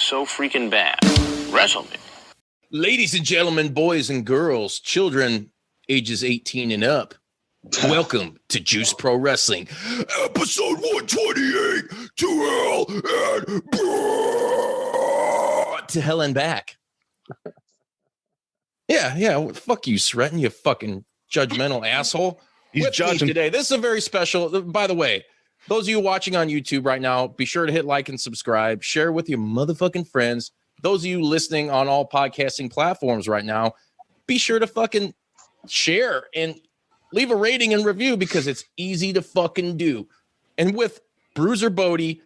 so freaking bad. Wrestle me. Ladies and gentlemen, boys and girls, children ages 18 and up, welcome to Juice Pro Wrestling, episode 128, to hell and back. Yeah, fuck you, Sretton, you fucking judgmental asshole. He's judging today. This is a very special, by the way, those of you watching on YouTube right now, be sure to hit like and subscribe, share with your motherfucking friends. Those of you listening on all podcasting platforms right now, be sure to fucking share and leave a rating and review because it's easy to fucking do. And with Bruiser Bodie,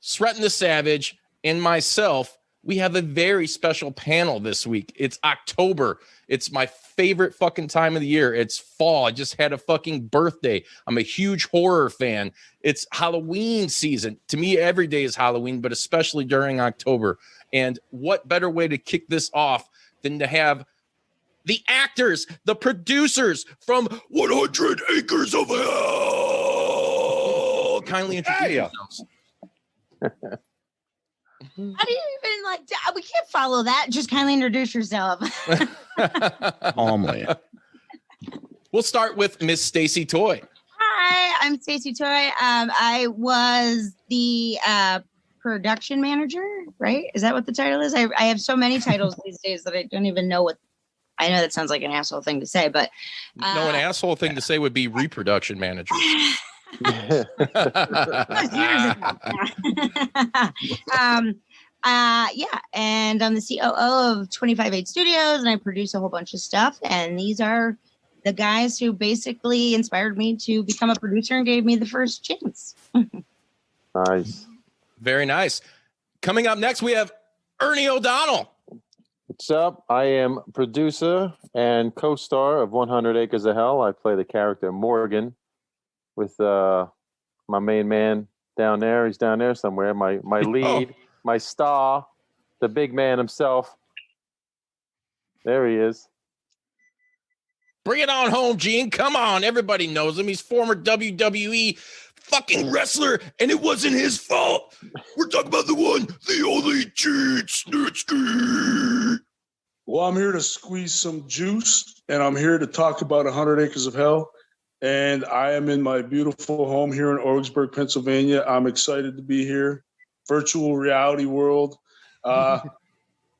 Sretton the Savage, and myself, we have a very special panel this week. It's October. It's my favorite fucking time of the year. It's fall. I just had a fucking birthday. I'm a huge horror fan. It's Halloween season. To me, every day is Halloween, but especially during October. And what better way to kick this off than to have the actors, the producers from 100 Acres of Hell kindly introduce themselves. How do you even we can't follow that. Just kindly introduce yourself. calmly. We'll start with Miss Stacey Toy. Hi, I'm Stacey Toy. I was the production manager, right? Is that what the title is? I have so many titles these days that I don't even know what. I know that sounds like an asshole thing to say, but an asshole thing to say would be reproduction manager. Yeah, and I'm the COO of 25/8 Studios, and I produce a whole bunch of stuff. And these are the guys who basically inspired me to become a producer and gave me the first chance. Nice. Very nice. Coming up next, we have Ernie O'Donnell. What's up? I am producer and co-star of 100 Acres of Hell. I play the character Morgan with my main man down there. He's down there somewhere. My lead, my star, the big man himself. There he is. Bring it on home, Gene. Come on. Everybody knows him. He's former WWE fucking wrestler, and it wasn't his fault. We're talking about the one, the only Gene Snitsky. Well, I'm here to squeeze some juice, and I'm here to talk about 100 Acres of Hell. And I am in my beautiful home here in Orwigsburg, Pennsylvania. I'm excited to be here. Virtual reality world.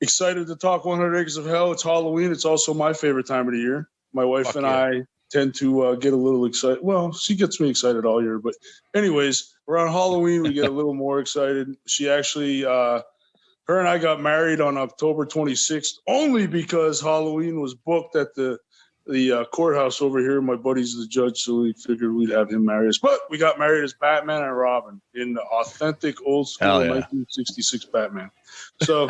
Excited to talk 100 Acres of Hell. It's Halloween. It's also my favorite time of the year. My wife I tend to get a little excited. Well, she gets me excited all year. But anyways, around Halloween, we get a little more excited. She actually, her and I got married on October 26th, only because Halloween was booked at the courthouse over here. My buddy's the judge, so we figured we'd have him marry us. But we got married as Batman and Robin in the authentic old school 1966 Batman. So,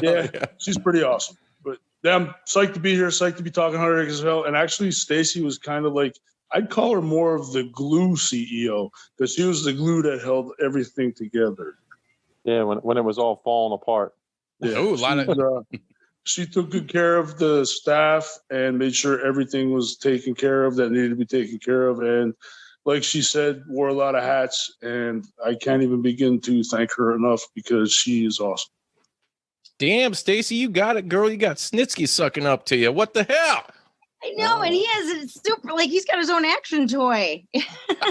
yeah, she's pretty awesome. But yeah, I'm psyched to be here, psyched to be talking 100 Acres of Hell. And actually, Stacey was kind of like, I'd call her more of the glue CEO, because she was the glue that held everything together. Yeah, when it was all falling apart. Yeah, a lot of... She took good care of the staff and made sure everything was taken care of that needed to be taken care of. And like she said, wore a lot of hats. And I can't even begin to thank her enough because she is awesome. Damn, Stacey, you got it, girl. You got Snitsky sucking up to you. What the hell? I know, and he has a super, he's got his own action toy.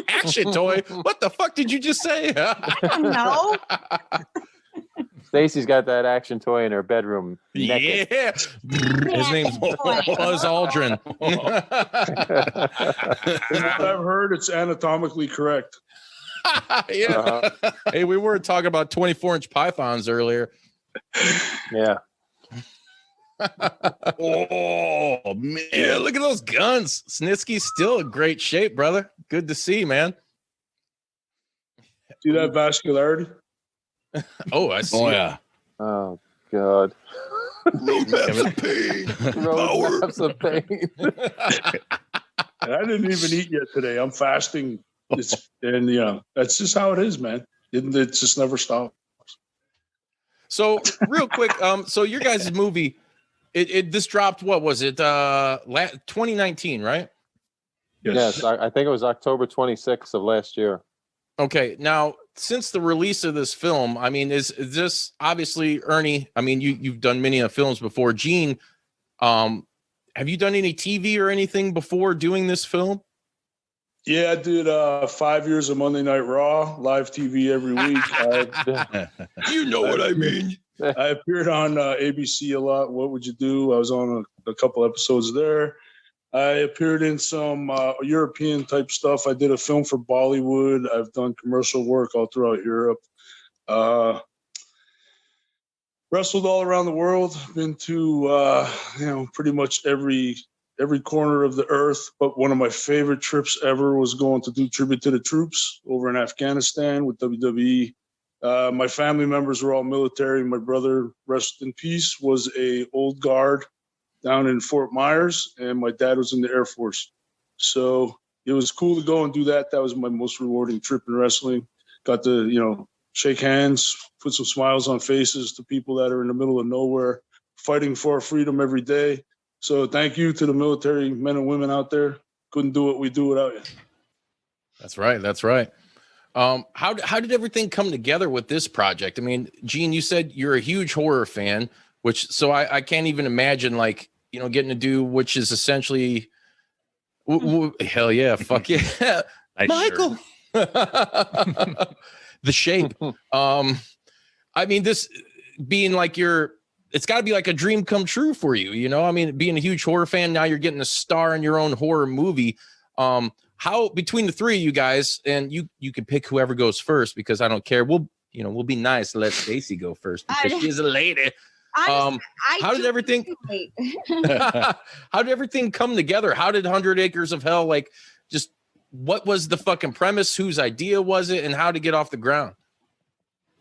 Action toy? What the fuck did you just say? I don't know. Stacey's got that action toy in her bedroom. Naked. Yeah. His name's Buzz Aldrin. From what I've heard, it's anatomically correct. Yeah. Hey, we were talking about 24-inch pythons earlier. Yeah. Oh, man. Yeah, look at those guns. Snitsky's still in great shape, brother. Good to see, man. See that vascularity? Oh, I see. Oh, yeah. Oh, God. Roadmaps of pain. Roadmaps of pain. And I didn't even eat yet today. I'm fasting. That's just how it is, man. It just never stops. So real quick, so your guys' movie, this dropped, what was it? 2019, right? Yes, I think it was October 26th of last year. Okay, now since the release of this film, I mean, is this obviously Ernie? I mean, you've done many films before. Gene, have you done any TV or anything before doing this film? Yeah, I did 5 years of Monday Night Raw, live TV every week. You know what I mean. I appeared on ABC a lot. What Would You Do? I was on a couple episodes there. I appeared in some European type stuff. I did a film for Bollywood. I've done commercial work all throughout Europe. Wrestled all around the world. Been to pretty much every corner of the earth. But one of my favorite trips ever was going to do Tribute to the Troops over in Afghanistan with WWE. My family members were all military. My brother, rest in peace, was a old guard down in Fort Myers, and my dad was in the Air Force. So it was cool to go and do that. That was my most rewarding trip in wrestling. Got to, shake hands, put some smiles on faces to people that are in the middle of nowhere, fighting for our freedom every day. So thank you to the military men and women out there. Couldn't do what we do without you. That's right. That's right. How did everything come together with this project? I mean, Gene, you said you're a huge horror fan, so I can't even imagine getting to do, which is essentially, hell yeah, fuck yeah, Nice Michael, The Shape. I mean, this being it's got to be like a dream come true for you, I mean, being a huge horror fan, now you're getting a star in your own horror movie. How between the three of you guys, and you can pick whoever goes first because I don't care. We'll be nice to let Stacey go first because she's a lady. How did everything come together? How did 100 Acres of Hell, what was the fucking premise? Whose idea was it, and how to get off the ground?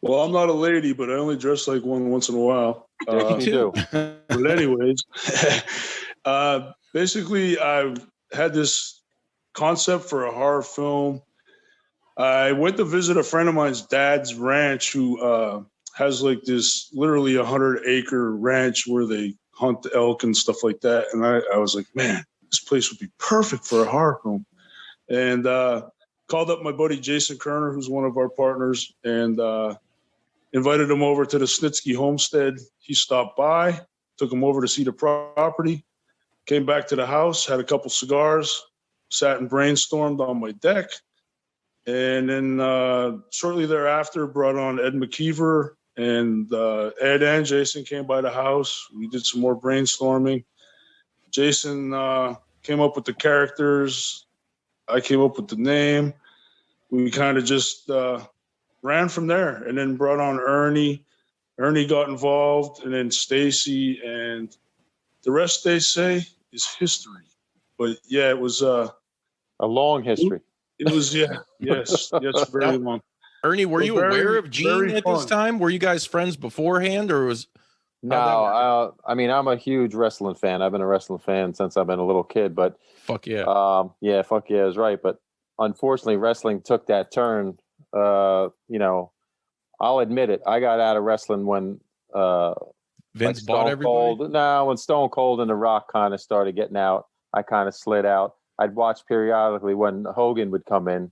Well, I'm not a lady, but I only dress like one once in a while. You do. But anyways, basically, I had this concept for a horror film. I went to visit a friend of mine's dad's ranch who has this literally 100-acre ranch where they hunt elk and stuff like that. And I was like, man, this place would be perfect for a horror film. And called up my buddy Jason Kerner, who's one of our partners, and invited him over to the Snitsky homestead. He stopped by, took him over to see the property, came back to the house, had a couple cigars, sat and brainstormed on my deck. And then shortly thereafter, brought on Ed McKeever, and Ed and Jason came by the house. We did some more brainstorming. Jason came up with the characters. I came up with the name. We kind of just ran from there, and then brought on Ernie. Ernie got involved, and then Stacey, and the rest, they say, is history. But yeah, it was a long history. It was, yes, very long. Ernie, were you aware of Gene at this time? Were you guys friends beforehand, or was? No, I mean, I'm a huge wrestling fan. I've been a wrestling fan since I've been a little kid, but fuck yeah. Fuck yeah is right. But unfortunately, wrestling took that turn. I'll admit it. I got out of wrestling when Vince bought everybody? When Stone Cold and The Rock kind of started getting out, I kind of slid out. I'd watch periodically when Hogan would come in,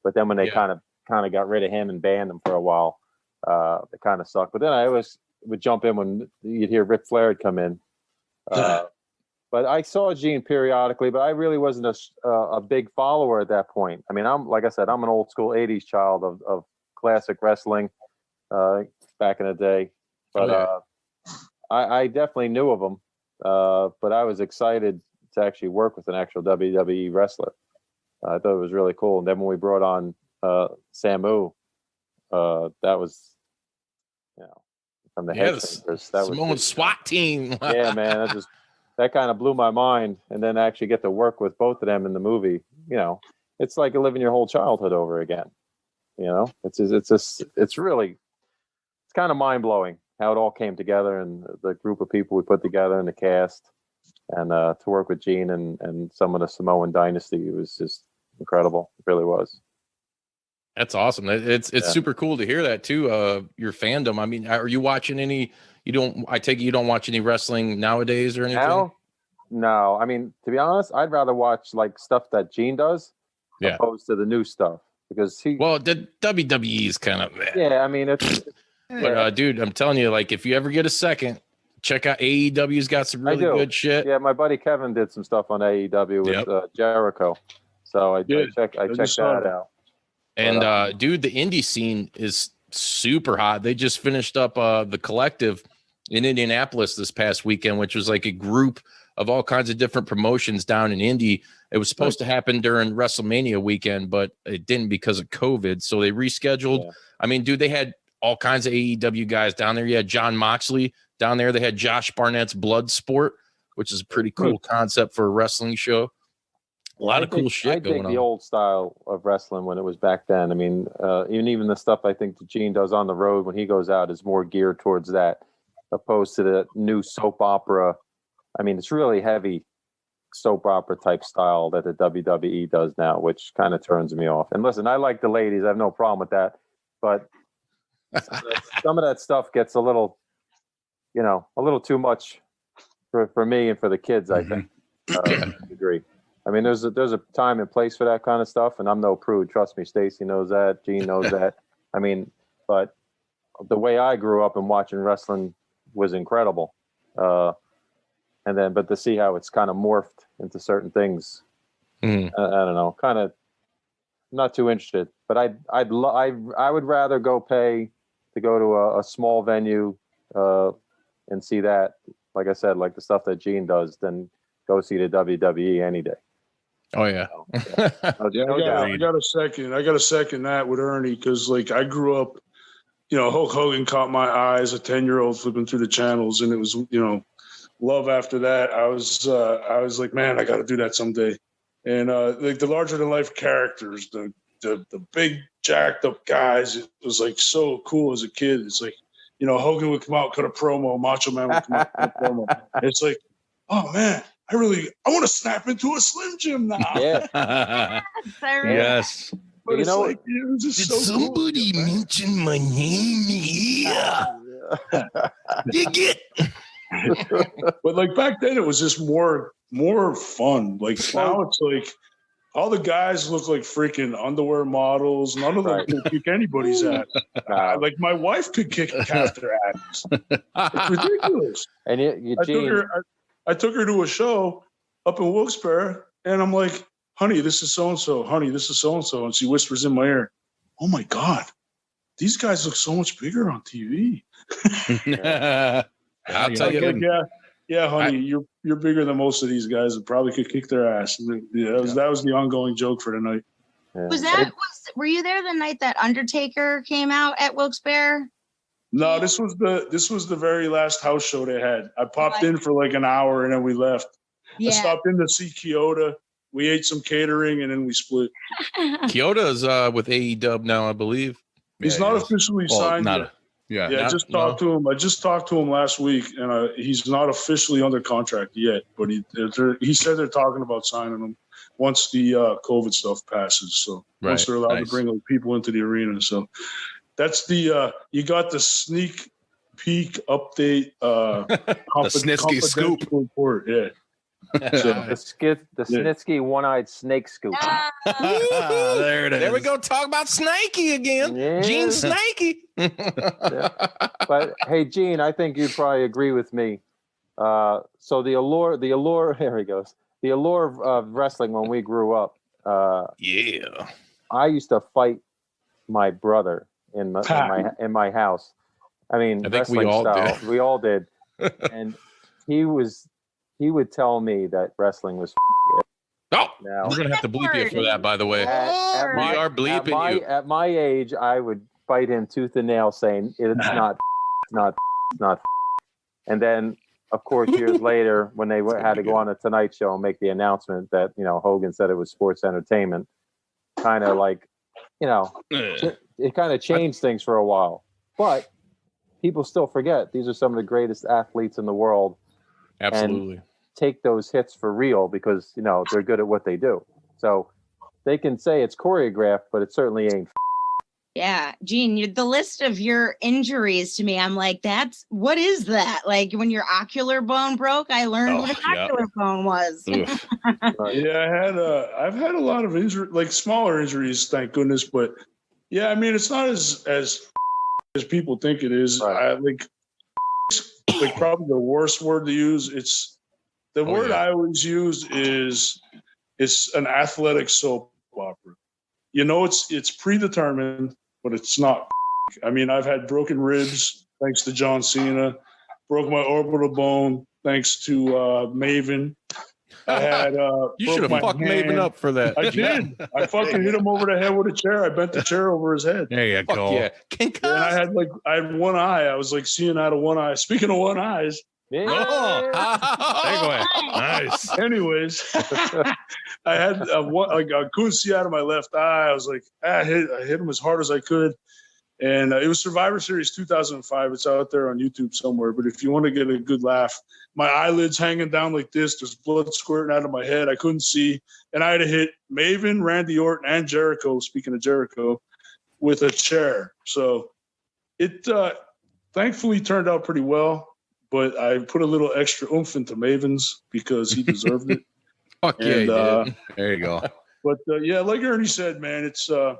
but then when they kind of got rid of him and banned him for a while, it kind of sucked. But then I always would jump in when you'd hear Ric Flair had come in. But I saw Gene periodically, but I really wasn't a big follower at that point. I mean, like I said, I'm an old school 80s child of classic wrestling back in the day. But I definitely knew of him. But I was excited to actually work with an actual WWE wrestler. I thought it was really cool. And then when we brought on Samu, that was, from the Headbangers. That Samoan SWAT team. Yeah, man, that kind of blew my mind. And then actually get to work with both of them in the movie. It's like living your whole childhood over again. It's kind of mind blowing how it all came together, and the group of people we put together and the cast, and to work with Gene and some of the Samoan dynasty, it was just incredible. It really was. That's awesome. It's super cool to hear that too. Your fandom. I mean, are you watching any? I take it you don't watch any wrestling nowadays or anything? Now? No. I mean, to be honest, I'd rather watch stuff that Gene does, opposed to the new stuff, because he. Well, the WWE is kind of bad. Yeah, I mean it's. But dude, I'm telling you, like, if you ever get a second, check out AEW's got some really good shit. Yeah, my buddy Kevin did some stuff on AEW with Jericho, so I checked that out. And dude, the indie scene is super hot. They just finished up the Collective in Indianapolis this past weekend, which was like a group of all kinds of different promotions down in Indy. It was supposed to happen during WrestleMania weekend, but it didn't because of COVID. So they rescheduled. Yeah. I mean, dude, they had all kinds of AEW guys down there. You had John Moxley down there. They had Josh Barnett's Bloodsport, which is a pretty cool concept for a wrestling show. A lot of cool shit going on. I think the old style of wrestling when it was back then. I mean, even the stuff I think that Gene does on the road when he goes out is more geared towards that, opposed to the new soap opera. I mean, it's really heavy soap opera type style that the WWE does now, which kind of turns me off. And listen, I like the ladies. I have no problem with that. But some of that stuff gets a little too much for me and for the kids, I think. I agree. I mean, there's a time and place for that kind of stuff, and I'm no prude. Trust me, Stacey knows that. Gene knows that. I mean, but the way I grew up and watching wrestling was incredible. But to see how it's kind of morphed into certain things, I don't know. Kind of not too interested. But I would rather go pay to go to a small venue and see that, like I said, like the stuff that Gene does, than go see the WWE any day. Oh yeah. I got a second that with Ernie, because like I grew up, Hulk Hogan caught my eye as a 10-year-old flipping through the channels, and it was love after that. I was like, man, I got to do that someday. And like the larger than life characters, the big jacked up guys, it was like so cool as a kid. It's like, Hogan would come out, cut a promo, Macho Man would come out, cut a promo. It's like, oh man, I want to snap into a Slim Jim now. Yeah. Yes. But it's like, it was just so somebody cool, mention my name here? Dig it. But like back then, it was just more fun. Like now, it's like all the guys look like freaking underwear models. None of them can kick anybody's ass. Like my wife could kick half their ass. It's ridiculous. And I took her to a show up in Wilkes-Barre, and I'm like, honey, this is so-and-so. Honey, this is so-and-so. And she whispers in my ear, oh my God, these guys look so much bigger on TV. I'll tell you. Like, yeah, honey, you're bigger than most of these guys and probably could kick their ass. That was the ongoing joke for the night. Yeah. Were you there the night that Undertaker came out at Wilkes-Barre? No, this was the very last house show they had. I popped in for like an hour and then we left. Yeah. I stopped in to see Kyoto. We ate some catering and then we split. Kyoto's with AEW now, I believe. He's not officially signed yet. I just talked to him. I just talked to him last week, and he's not officially under contract yet. But he said they're talking about signing him once the COVID stuff passes. So once they're allowed to bring people into the arena. So that's the you got the sneak peek update. The Snitsky scoop report. Yeah. So, the Snitsky one-eyed snake scoop. There it is. There we go. Talk about Snakey again. Yeah. Gene Snitsky. Yeah. But hey, Gene, I think you'd probably agree with me. So the allure. Here he goes. The allure of wrestling when we grew up. I used to fight my brother in my house. I mean, I think we all style. did. We all did. And he would tell me that wrestling was Oh, now, we're going to have to bleep you for that, by the way. We are bleeping you. At my age, I would fight him tooth and nail saying, it's not. And then, of course, years later, when they had to go on the Tonight Show and make the announcement that, Hogan said it was sports entertainment, kind of like, it kind of changed things for a while. But people still forget these are some of the greatest athletes in the world. Absolutely. And take those hits for real because, they're good at what they do. So they can say it's choreographed, but it certainly ain't. Yeah, Gene, the list of your injuries to me, I'm like, what is that? Like when your ocular bone broke, I learned what an ocular bone was. Yeah, I've had a lot of injury, like smaller injuries, thank goodness. But yeah, I mean, it's not as people think it is. Right. I like probably the worst word to use. It's the word I always use is it's an athletic soap opera. You know, it's predetermined, but it's not. I mean, I've had broken ribs thanks to John Cena, broke my orbital bone thanks to Maven. I had you should have fucked Maven up for that. I did. I fucking hit him over the head with a chair. I bent the chair over his head. There you go. Yeah. And I had one eye. I was like seeing out of one eye. Speaking of one eyes. There you go. Nice. Anyways, I had I couldn't see out of my left eye. I was like, I hit him as hard as I could. And it was Survivor Series 2005. It's out there on YouTube somewhere. But if you want to get a good laugh, my eyelids hanging down like this. There's blood squirting out of my head. I couldn't see. And I had to hit Maven, Randy Orton, and Jericho, speaking of Jericho, with a chair. So it thankfully turned out pretty well. But I put a little extra oomph into Maven's because he deserved it. Fuck yeah, he did. There you go. But yeah, like Ernie said, man, it's a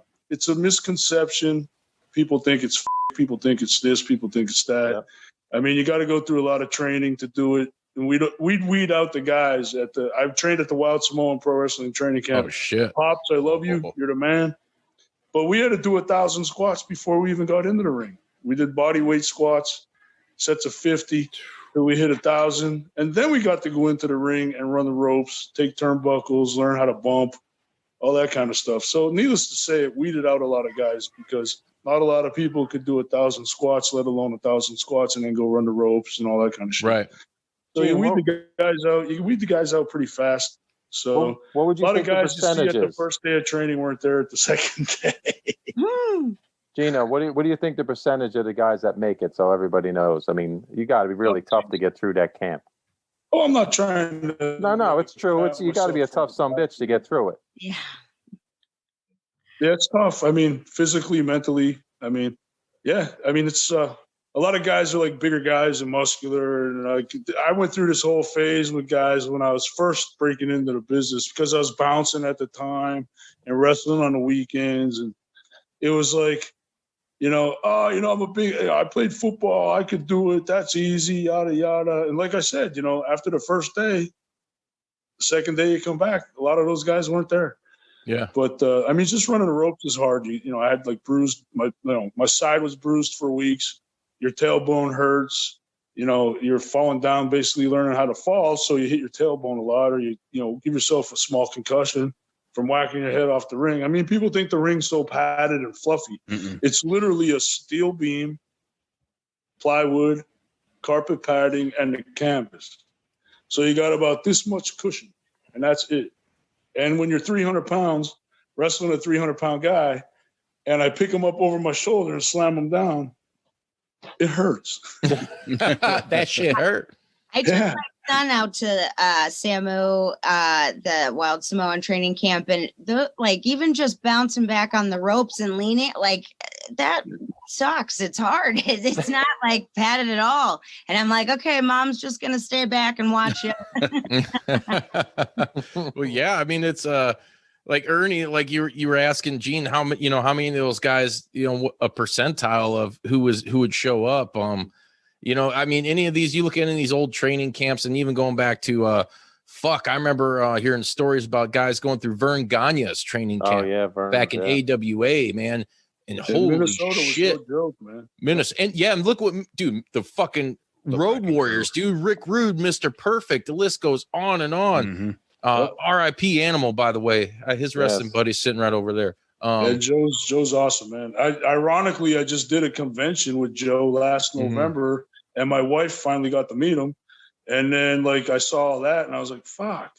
misconception. People think it's people think it's this, people think it's that. Yeah. I mean, you got to go through a lot of training to do it. And we'd weed out the guys I've trained at the Wild Samoan Pro Wrestling Training Camp. Oh shit, Pops, I love you. You're the man. But we had to do 1,000 squats before we even got into the ring. We did body weight squats, sets of 50. Then we hit 1,000, and then we got to go into the ring and run the ropes, take turnbuckles, learn how to bump, all that kind of stuff. So needless to say, it weeded out a lot of guys because not a lot of people could do 1,000 squats, let alone 1,000 squats, and then go run the ropes and all that kind of shit. Right. So you weed the guys out. You weed the guys out pretty fast. So what would you a lot think of guys the you see at the percentages? first day of training weren't there at the second day. Gina, what do you think the percentage of the guys that make it, so everybody knows? I mean, you got to be really tough to get through that camp. Oh, I'm not trying to. No, it's true. You got to be a tough son bitch to get through it. Yeah. Yeah, it's tough. I mean, physically, mentally. I mean, yeah. I mean, it's a lot of guys are like bigger guys and muscular. And I went through this whole phase with guys when I was first breaking into the business because I was bouncing at the time and wrestling on the weekends. And it was like, I played football. I could do it. That's easy, yada, yada. And like I said, after the first day, the second day you come back, a lot of those guys weren't there. Yeah. But, I mean, just running the ropes is hard. I had like bruised, my side was bruised for weeks. Your tailbone hurts. You're falling down, basically learning how to fall. So you hit your tailbone a lot or you give yourself a small concussion from whacking your head off the ring. I mean, people think the ring's so padded and fluffy. Mm-mm. It's literally a steel beam, plywood, carpet padding, and the canvas. So you got about this much cushion, and that's it. And when you're 300 pounds, wrestling a 300-pound guy, and I pick him up over my shoulder and slam him down, it hurts. That shit hurt. I took my son out to Samu, the Wild Samoan training camp, and even just bouncing back on the ropes and leaning, like that sucks. It's hard. It's not like padded at all. And I'm like, okay, mom's just gonna stay back and watch you. Well, yeah, I mean, it's like Ernie, like you were asking Gene how many of those guys, a percentile of who would show up. I mean, any of these, you look at any of these old training camps and even going back to, I remember hearing stories about guys going through Vern Gagne's training camp back in AWA, man. And holy Minnesota shit, was no joke, man. Minnesota. And look what, dude, the fucking Road Warriors, dude, Rick Rude, Mr. Perfect. The list goes on and on. Mm-hmm. RIP Animal, by the way, his wrestling buddy's sitting right over there. Yeah, Joe's awesome, man. Ironically, I just did a convention with Joe last November, and my wife finally got to meet him. And then, I saw that, and I was like, "Fuck!"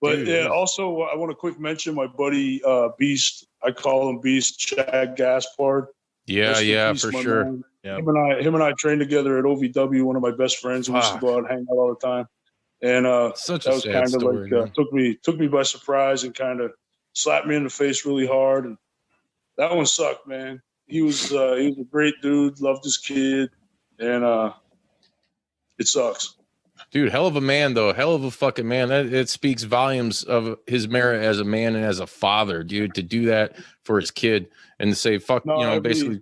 But yeah, also, I want to quick mention my buddy Beast. I call him Beast, Chad Gaspard. Yeah, for sure. Yeah. Him and I trained together at OVW. One of my best friends. We used to go out and hang out all the time. And such that a was sad kind of story, took me by surprise and kind of slapped me in the face really hard. And that one sucked, man. he was a great dude. Loved his kid, and it sucks. Dude, hell of a man, though. Hell of a fucking man. It speaks volumes of his merit as a man and as a father, dude, to do that for his kid and to say, fuck, No, basically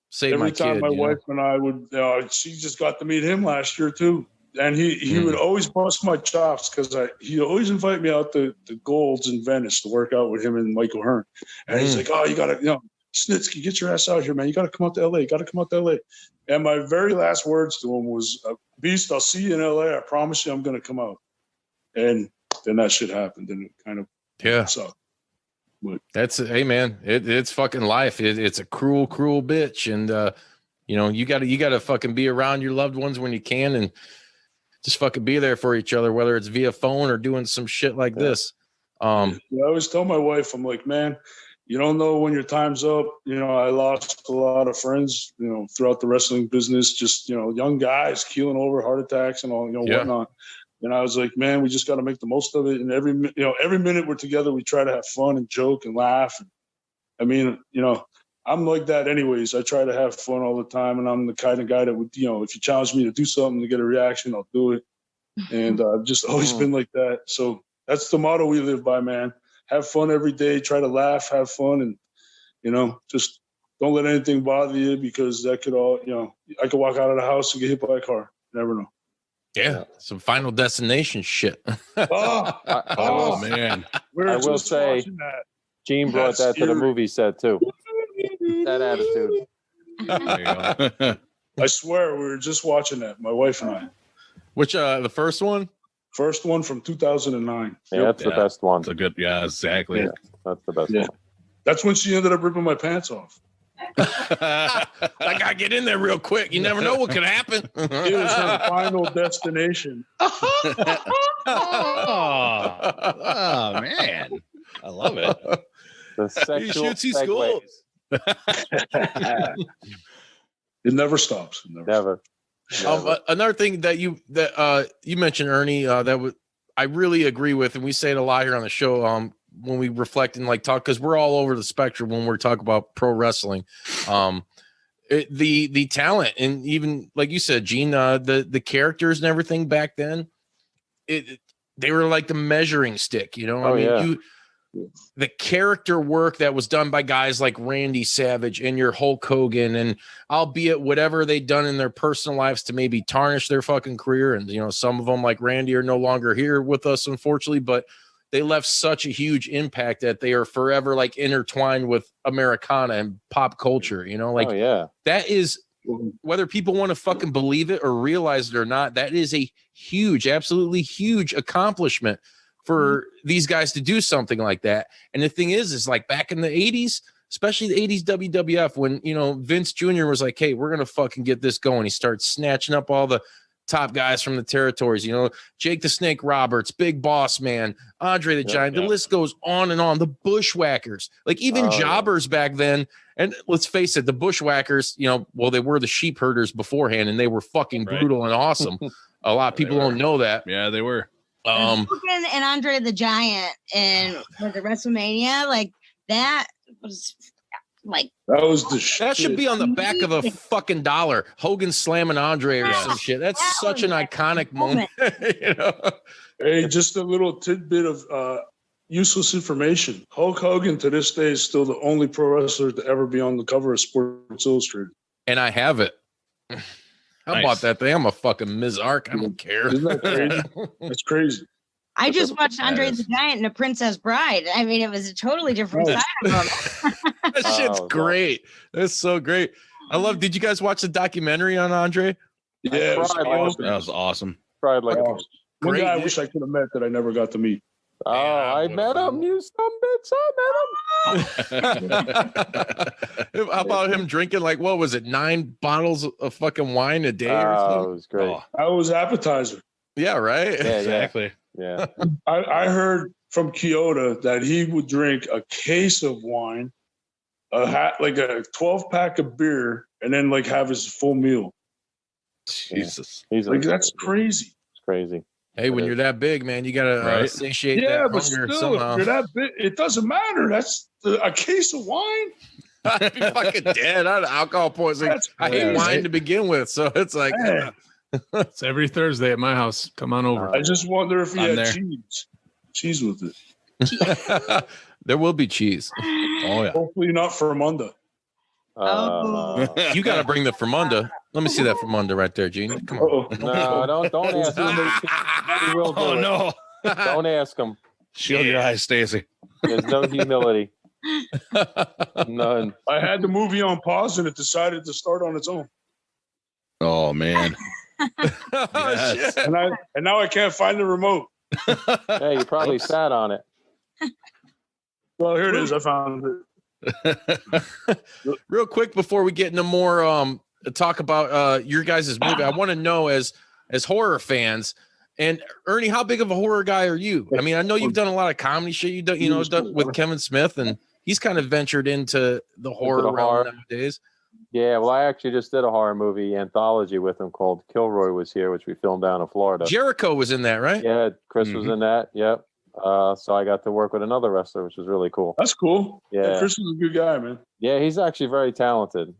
save every my time kid. my wife and I would, she just got to meet him last year too. And he would always bust my chops because he'd always invite me out to Gold's in Venice to work out with him and Michael Hearn. And he's like, oh, you got to, Snitsky, get your ass out here, man. You got to come out to LA. You got to come out to LA. And my very last words to him was, Beast, I'll see you in LA. I promise you I'm going to come out. And then that shit happened. And it kind of sucked. But That's hey man, it's fucking life. It's a cruel bitch. And you gotta fucking be around your loved ones when you can and just fucking be there for each other, whether it's via phone or doing some shit like this. I always tell my wife, I'm like, man, you don't know when your time's up. I lost a lot of friends, throughout the wrestling business, just, young guys keeling over, heart attacks and all, whatnot. And I was like, man, we just got to make the most of it. And every minute we're together, we try to have fun and joke and laugh. I mean, I'm like that anyways. I try to have fun all the time. And I'm the kind of guy that would, if you challenge me to do something to get a reaction, I'll do it. And I've just always been like that. So that's the motto we live by, man. Have fun every day. Try to laugh, have fun. And, just don't let anything bother you because that could all, I could walk out of the house and get hit by a car. Never know. Yeah, some Final Destination shit. Oh man. I will say, Gene brought that to the movie set too. That attitude. There you go. I swear we were just watching that, my wife and I. Which the first one? First one from 2009. Yeah, that's the best one. It's a good, exactly. Yeah, that's the best one. That's when she ended up ripping my pants off. I gotta get in there real quick. You never know what could happen. It was her final destination. Oh man, I love it. The sexual segues. It never stops. Never. Another thing that you mentioned, Ernie, I really agree with, and we say it a lot here on the show. When we reflect and talk, because we're all over the spectrum when we're talking about pro wrestling, the talent and even like you said, Gene, the characters and everything back then, they were like the measuring stick. The character work that was done by guys like Randy Savage and your Hulk Hogan, and albeit whatever they'd done in their personal lives to maybe tarnish their fucking career, and some of them like Randy are no longer here with us, unfortunately, but they left such a huge impact that they are forever intertwined with Americana and pop culture. That is, whether people want to fucking believe it or realize it or not, that is a huge, absolutely huge accomplishment for these guys to do something like that. And the thing is like back in the 80s, especially the 80s WWF, when, Vince Jr. was like, hey, we're going to fucking get this going. He starts snatching up all the top guys from the territories, Jake the Snake Roberts, Big Boss Man, Andre the Giant. The list goes on and on. The Bushwhackers, even jobbers back then. And let's face it, the Bushwhackers, they were the sheep herders beforehand, and they were fucking brutal and awesome. A lot of people don't know that. Yeah, they were. And Andre the Giant and the WrestleMania, that was that was the shit. That should be on the back of a fucking dollar. Hogan slamming Andre or some shit. That's such an iconic moment. Hey, just a little tidbit of useless information. Hulk Hogan to this day is still the only pro wrestler to ever be on the cover of Sports Illustrated. And I have it. I bought that thing. I'm a fucking Ms. Ark. I don't care. Isn't that crazy? That's crazy. I just watched Andre the Giant and The Princess Bride. I mean, it was a totally different side of him. That shit's great. That's so great. Did you guys watch the documentary on Andre? Yeah, it was awesome. That was awesome. Cried like one guy I wish I could have met that I never got to meet. I met him. You some bitch. I met him. How about him drinking 9 bottles of fucking wine a day or something? It was great. That was appetizer. Yeah, right? Yeah, Exactly. Yeah. I heard from Kyoto that he would drink a case of wine, a 12-pack of beer, and then have his full meal. Jesus. He's that's crazy. It's crazy. Hey, when you're that big, man, you gotta satiate that but hunger still, somehow. if you're that big, it doesn't matter. That's a case of wine. I'd be fucking dead. I had alcohol poisoning. That's I hate crazy. wine to begin with, so it's like Man, It's every Thursday at my house. Come on over. I just wonder if he I'm had there. cheese with it. there will be cheese. Oh yeah. Hopefully not Fermunda. You got to bring the Fermunda. Let me see that Fermunda right there, Gene. Come on. Uh-oh. No, don't ask him. He will do Oh it. no. Don't ask him. Shield your eyes, Stacy. There's no humility. None. I had the movie on pause and it decided to start on its own. Oh man. Oh, Yes. shit. And now I can't find the remote. Hey, you probably sat on it. Well, here it is. I found it. Real quick before we get into more talk about your guys' movie, I want to know as horror fans, and Ernie, how big of a horror guy are you? I mean, I know you've done a lot of comedy shit. Done with Kevin Smith, and he's kind of ventured into the horror realm nowadays. Yeah, well, I actually just did a horror movie anthology with him called Kilroy Was Here, which we filmed down in Florida. Jericho was in that, right? Yeah, Chris was in that. Yep. So I got to work with another wrestler, which was really cool. That's cool. Yeah. Chris is a good guy, man. Yeah, he's actually very talented.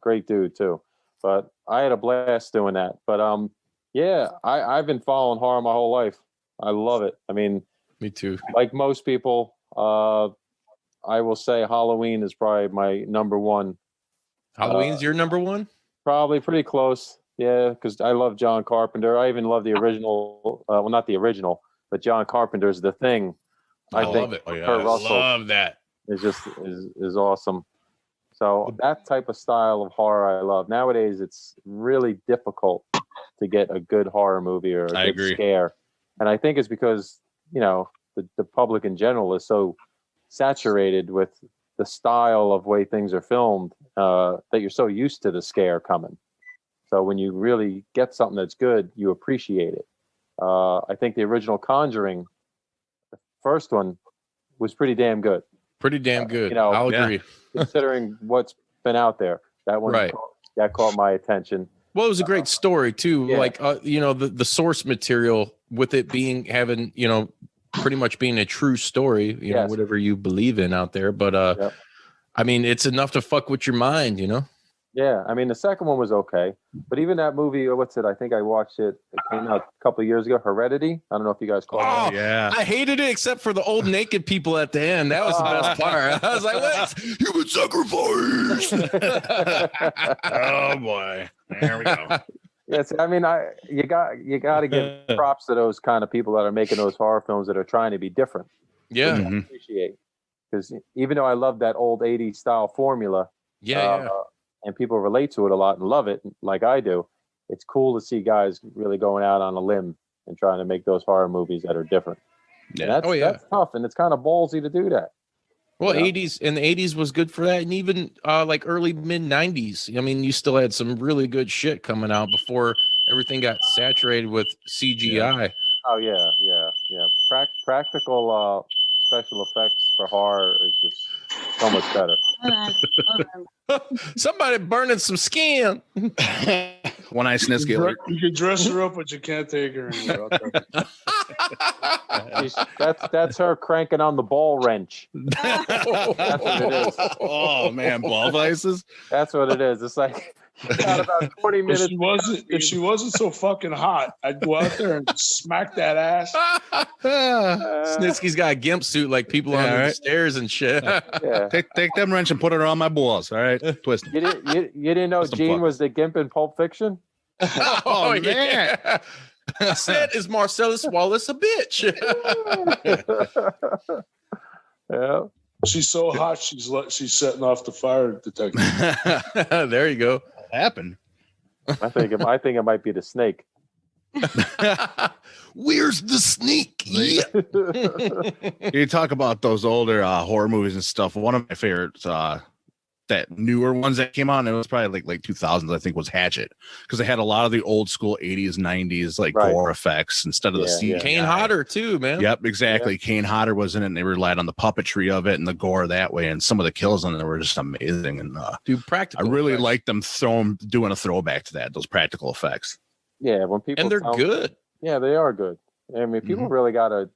Great dude too. But I had a blast doing that. But yeah, I've been following horror my whole life. I love it. I mean, Me too. like most people, I will say Halloween is probably my number one. Halloween's your number one? Probably pretty close. Yeah, because I love John Carpenter. I even love the original. Well, not the original, but John Carpenter's The Thing. I think love it. Oh, yeah. Kurt Russell Love that. is just is awesome. So that type of style of horror I love. Nowadays, it's really difficult to get a good horror movie or a I good agree. scare, and I think it's because the public in general is so saturated with the style of way things are filmed that you're so used to the scare coming. So when you really get something that's good, you appreciate it. I think the original Conjuring, the first one, was pretty damn good. Pretty damn good. I'll agree. Considering what's been out there. That one Right. that caught my attention. Well, it was a great story too. Yeah. Like the source material with it having pretty much being a true story. Yes. Whatever you believe in out there. But Yep. I mean, it's enough to fuck with your mind. Yeah, I mean the second one was okay, but even that movie, what's it? I think I watched it. It came out a couple of years ago. Heredity. I don't know if you guys caught Oh, that. Yeah. I hated it except for the old naked people at the end. That was the best part. I was like, what? Human sacrifice. Oh boy. There we go. Yes, I mean you got to give props to those kind of people that are making those horror films that are trying to be different. Yeah. Mhm. Appreciate, because even though I love that old 80s style formula, Yeah. and people relate to it a lot and love it like I do, it's cool to see guys really going out on a limb and trying to make those horror movies that are different. Yeah. And that's, Oh, yeah. that's tough, and it's kind of ballsy to do that. Well, Yeah. 80s and the 80s was good for that. And even like early mid 90s. I mean, you still had some really good shit coming out before everything got saturated with CGI. Oh yeah. Practical special effects for horror is just so much better. Somebody burning some skin. One eye Snitsky alert. You can dress her up, but you can't take her anywhere. That's her cranking on the ball wrench. That's what it is. Oh man, ball vices. That's what it is. It's like you got about 20 If minutes. she wasn't so fucking hot, I'd go out there and smack that ass. Snitsky's got a gimp suit like people on the right. stairs and shit. Yeah. Take them wrench and put it on my balls. All right, twist. You didn't know That's some Gene fun. was the gimp in Pulp Fiction? Oh, man. yeah. I said, is Marcellus Wallace a bitch? Yeah. She's so hot, she's setting off the fire detector. There you go. What happened? I think it might be the snake. Where's the sneak? Yeah. You talk about those older horror movies and stuff. One of my favorites, that newer ones that came out, and it was probably like 2000s, I think, was Hatchet, because they had a lot of the old school 80s, 90s like Right. gore effects instead of the Yeah, CGI. Kane Hodder too, man. Yep, exactly. Kane Hodder was in it, and they relied on the puppetry of it and the gore that way, and some of the kills on there were just amazing. And Dude, I practical. really effects. like them doing a throwback to that, those practical effects. Yeah, when people and they're tell- good. Yeah, they are good. I mean, people really got to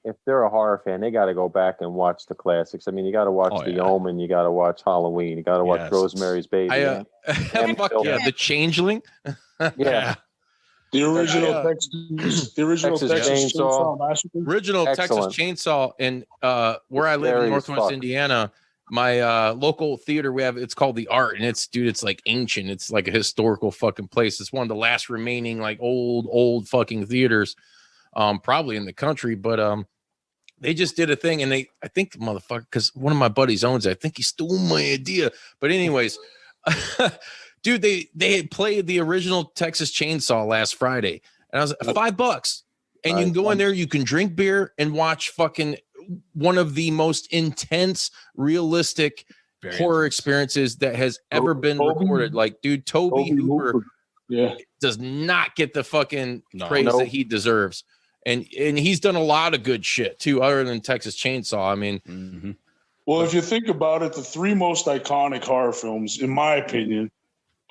if they're a horror fan, they got to go back and watch the classics. I mean, you got to watch The Omen, you got to watch Halloween, you got to watch Rosemary's Baby. Fuck yeah, The Changeling. Yeah. The original Yeah. Texas Chainsaw Massacre. Original Excellent. Texas Chainsaw. And where I live in scary as Northwest fuck. Indiana, my local theater it's called The Art, and it's like ancient. It's like a historical fucking place. It's one of the last remaining like old fucking theaters, probably in the country. But they just did a thing, and I think the motherfucker, because one of my buddies owns it. I think he stole my idea. But anyways, dude, they had played the original Texas Chainsaw last Friday, and I was like, $5, and you can go in there, you can drink beer and watch fucking one of the most intense, realistic horror experiences that has ever been recorded. Like, dude, Toby Hooper does not get the fucking praise that he deserves. And he's done a lot of good shit too, other than Texas Chainsaw. I mean, well, if you think about it, the three most iconic horror films, in my opinion,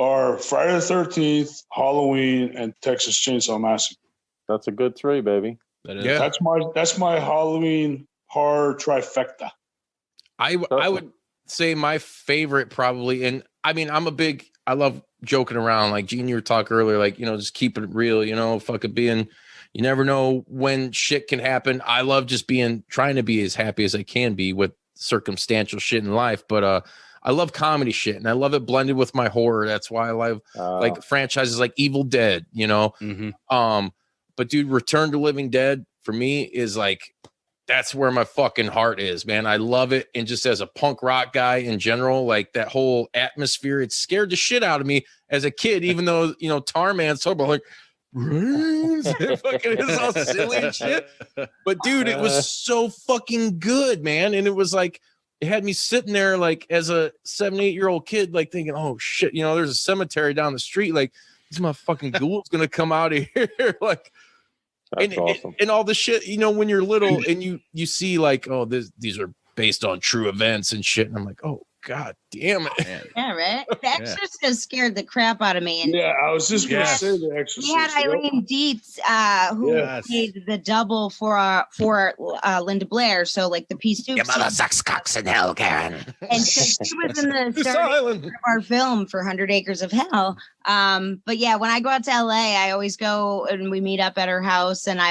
are Friday the 13th, Halloween, and Texas Chainsaw Massacre. That's a good three, baby. That's my Halloween horror trifecta. I would say my favorite probably, and I mean, I love joking around. Like Gene, you were talking earlier, like, just keep it real, fucking being, you never know when shit can happen. I love just trying to be as happy as I can be with circumstantial shit in life. But I love comedy shit, and I love it blended with my horror. That's why I love like franchises like Evil Dead, But dude, Return to Living Dead for me is like, that's where my fucking heart is, man. I love it. And just as a punk rock guy in general, like that whole atmosphere, it scared the shit out of me as a kid, even though, Tarman's so like, it fucking is all silly and shit. But dude, it was so fucking good, man. And it was like, it had me sitting there like as a 7-8-year-old kid, like thinking, oh shit, there's a cemetery down the street. Like, this motherfucking ghoul's gonna come out of here. Like, That's awesome. And all the shit, when you're little and you see like, oh, these are based on true events and shit. And I'm like, oh God damn it. Man. Yeah, right. The Exorcist scared the crap out of me. And I was just gonna say The Exorcist. We had Irene Dietz, who played the double for Linda Blair. So like the Pea Soup. Your mother sucks cocks in hell, Karen. And so she was in the start of our film for 100 Acres of Hell. But yeah, when I go out to LA, I always go and we meet up at her house, and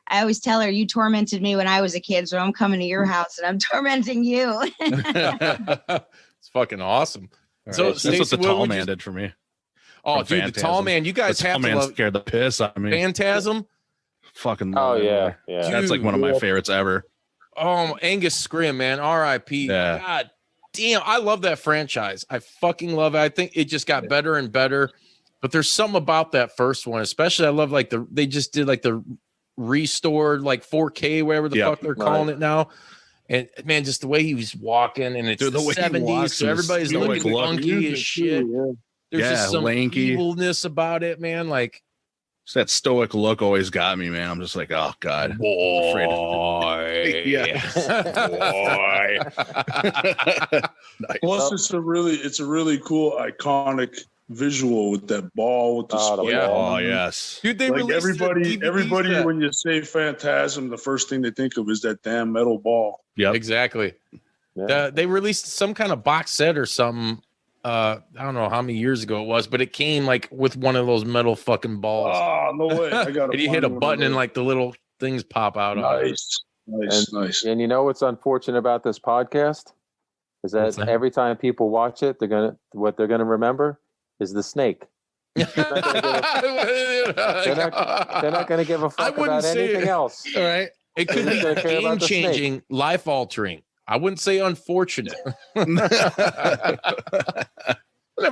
I always tell her, you tormented me when I was a kid, so I'm coming to your house and I'm tormenting you. It's fucking awesome. Right. So that's what the Tall Man did for me. Oh, dude, Phantasm. the Tall Man. You guys have to love scared the piss out of me. Phantasm. Fucking love it. That's like one of my favorites ever. Oh, Angus Scrim, man. R.I.P. Yeah. God damn, I love that franchise. I fucking love it. I think it just got better and better. But there's something about that first one, especially I love like they just did like the restored like 4K, whatever the fuck they're calling it now. And man, just the way he was walking, and it's the 70s, so everybody's looking funky as shit. There's just some lanky evilness about it, man. Like that stoic look always got me, man. I'm just like, oh God, boy, yeah, boy. Nice. Plus, it's a really cool, iconic visual with that ball with the spike. Oh yes, dude. They like everybody when you say Phantasm, the first thing they think of is that damn metal ball. Yeah, exactly. They released some kind of box set or something. I don't know how many years ago it was, but it came like with one of those metal fucking balls. Oh no way! I got. And you hit a button and like the little things pop out. Nice. And you know what's unfortunate about this podcast is that every time people watch it, they're gonna remember is the snake. They're not going to give a fuck about anything else. All right. It could be game changing, life altering. I wouldn't say unfortunate. Never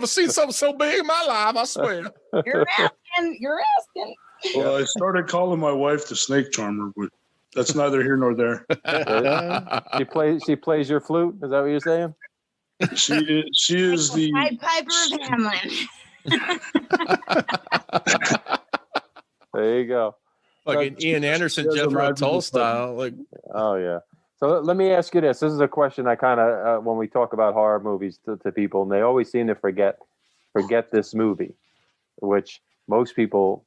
seen something so big in my life, I swear. You're asking. Well, I started calling my wife the snake charmer, but that's neither here nor there. She plays your flute. Is that what you're saying? She is the Piper of Hamelin. There you go. Like Ian Anderson, Jethro Tull style. Like, oh yeah. So let me ask you this. This is a question I kind of when we talk about horror movies to people, and they always seem to forget this movie, which most people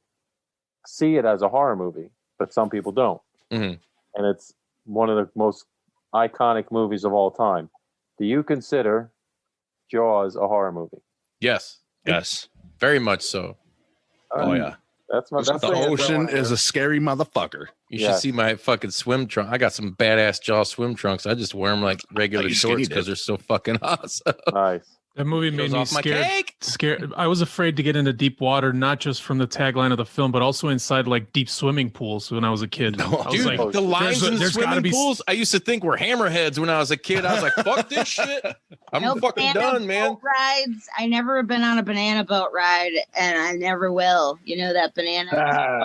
see it as a horror movie, but some people don't. Mm-hmm. And it's one of the most iconic movies of all time. Do you consider Jaws a horror movie? Yes, Yes. very much so. Oh yeah. That's The answer I ocean wanna is hear. a scary motherfucker. You should Yes. see my fucking swim trunk. I got some badass Jaws swim trunks. I just wear them like regular you shorts skinny because dip. they're so fucking awesome. Nice. That movie made Shows me off my scared. cake. Scared. I was afraid to get into deep water, not just from the tagline of the film, but also inside like deep swimming pools when I was a kid. I was Dude, like, Oh, the lines in there's gotta swimming be pools, I used to think were hammerheads when I was a kid. I was like, fuck this shit. I'm No fucking banana done, man. boat rides. I never have been on a banana boat ride, and I never will. You know that banana.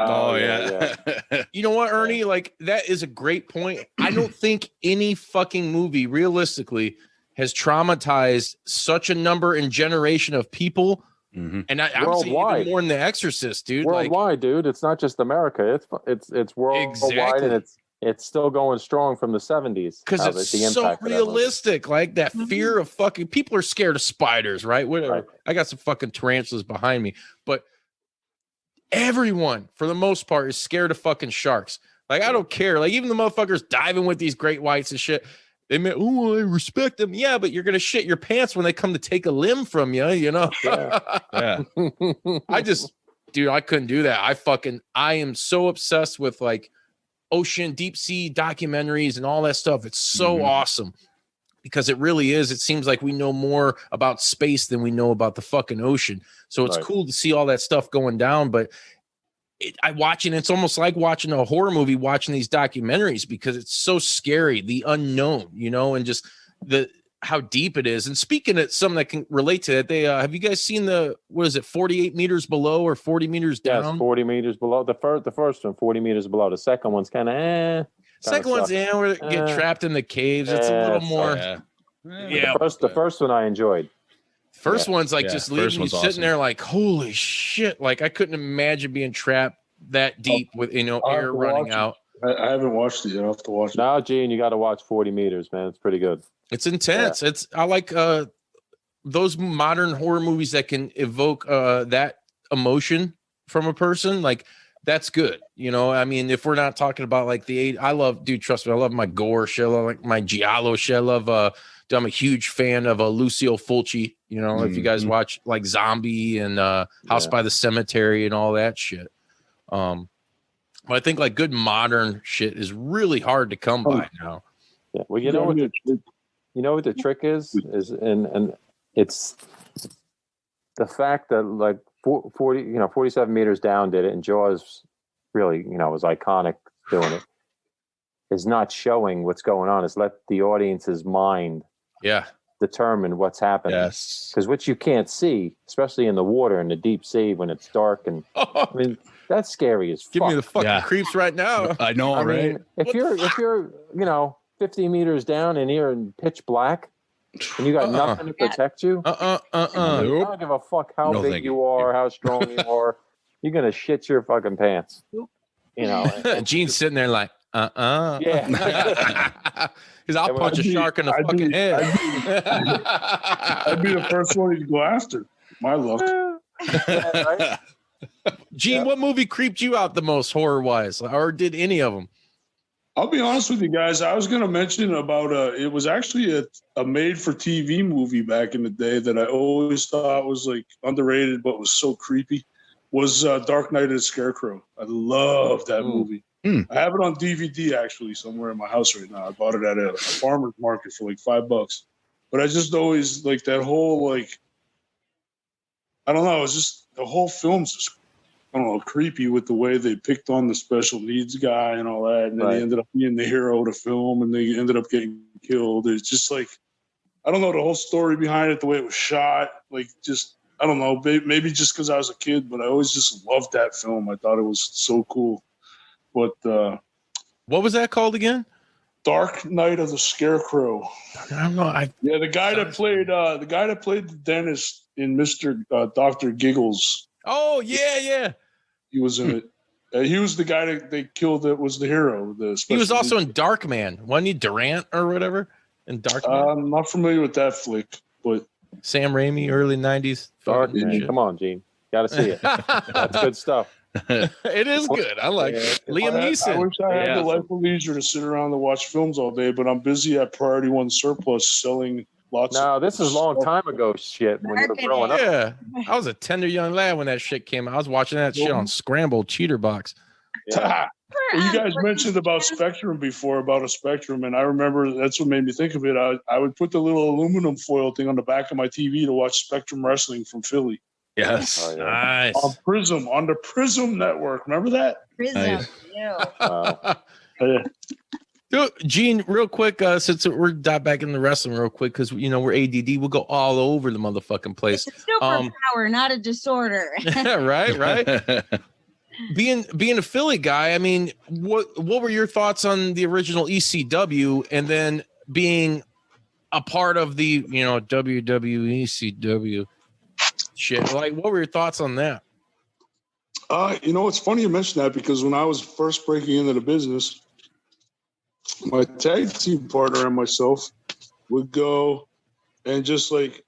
Oh, Oh, yeah. You know what, Ernie? Like, that is a great point. I don't think any fucking movie, realistically, has traumatized such a number and generation of people. Mhm. And I would say Worldwide. even more than The Exorcist, dude. Like, Worldwide, dude. It's not just America. It's worldwide, Exactly. and it's still going strong from the 70s. because how it's the so impact of that movie. realistic. Like that fear of fucking people are scared of spiders, right? Whatever. Right. I got some fucking tarantulas behind me, but everyone, for the most part, is scared of fucking sharks. Like, I don't care. Like, even the motherfuckers diving with these great whites and shit. They may, oh, I respect them. Yeah, but you're gonna shit your pants when they come to take a limb from you, you know? Yeah. Yeah. I just, dude, I couldn't do that. I am so obsessed with like ocean, deep sea documentaries and all that stuff. It's so Mhm. awesome because it really is. It seems like we know more about space than we know about the fucking ocean. So it's Right. cool to see all that stuff going down. But I watch it, and it's almost like watching a horror movie, watching these documentaries because it's so scary, the unknown, you know, and just how deep it is. And speaking of something that can relate to that, they have you guys seen what is it, 48 meters below or 40 meters Yes, down? 40 meters below. The first one, 40 meters below. The second one's kind of Second one's where they get trapped in the caves. It's a little more. Yeah. Yeah. The first one I enjoyed. First Yeah. one's like Yeah, just first leaving you one's sitting awesome. there like, holy shit. Like I couldn't imagine being trapped that deep with, I'll have air to running watch it. out. I haven't watched it yet. I'll have to watch it. Now, Gene, you got to watch 40 meters, man. It's pretty good. It's intense. I like those modern horror movies that can evoke that emotion from a person. Like that's good. You know, I mean, if we're not talking about like I love, dude, trust me, I love my gore shit. I love like my giallo shit. I love dude, I'm a huge fan of Lucio Fulci. You know, if you guys Mhm. watch like Zombie and House by the Cemetery and all that shit. But I think like good modern shit is really hard to come by now. Yeah. Well, you know what the trick is and it's the fact that like 47 meters down did it, and Jaws really, was iconic doing it. Is not showing what's going on. Is let the audience's mind Yeah. determine what's happening. Yes. Because what you can't see, especially in the water in the deep sea when it's dark, and I mean that's scary as fuck. Give me the fucking Yeah. creeps right now. I know, I right? mean, if you're 50 meters down and you're in pitch black and you got nothing to protect you, Nope. I don't give a fuck how No, big thank you you. are, how strong you are. You're gonna shit your fucking pants. Gene's sitting there like, Yeah. Because I'll And when punch a shark in the fucking head. I'd be the first one to go after. My luck. Right? Gene, what movie creeped you out the most horror wise, or did any of them? I'll be honest with you guys. I was going to mention about it was actually a made-for-TV movie back in the day that I always thought was like underrated, but was so creepy. Was Dark Knight of the Scarecrow. I love that movie. I have it on DVD actually somewhere in my house right now. I bought it at a farmer's market for like $5. But I just always like that whole like I don't know. It's just the whole film's just I don't know, creepy with the way they picked on the special needs guy and all that. And then he ended up being the hero of the film and they ended up getting killed. It's just like, I don't know, the whole story behind it, the way it was shot, like just, I don't know, maybe just because I was a kid, but I always just loved that film. I thought it was so cool. But what was that called again? Dark Knight of the Scarecrow. I don't know. The guy that played the dentist in Mr. Dr. Giggles. Oh, yeah. He was in it. He was the guy that they killed that was the hero. He was also in Darkman. Wasn't he Durant or whatever? In Darkman? I'm not familiar with that flick, but Sam Raimi, early 90s. Dark Man. Come on, Gene. Got to see it. That's good stuff. It is good. I like it. Liam I Neeson. wish I had Yeah. the life of leisure to sit around and watch films all day, but I'm busy at Priority One Surplus selling lots No, of this is a long stuff. time ago shit when you were Marketing. growing up. Yeah, I was a tender young lad when that shit came out. I was watching that shit on Scrambled Cheater Box. Yeah. Well, you guys mentioned about Spectrum before, about a Spectrum, and I remember that's what made me think of it. I would put the little aluminum foil thing on the back of my TV to watch Spectrum Wrestling from Philly Yes. Oh, yeah. Nice. on the Prism Network. Remember that? Prism. Nice. Ew. Wow. Yeah. Dude, Gene, real quick, since we're dive back into wrestling real quick, because we're ADD, we'll go all over the motherfucking place. It's a superpower, not a disorder. right. Being a Philly guy, I mean, what were your thoughts on the original ECW, and then being a part of the WWE ECW shit? Like, what were your thoughts on that? It's funny you mention that because when I was first breaking into the business, my tag team partner and myself would go and just like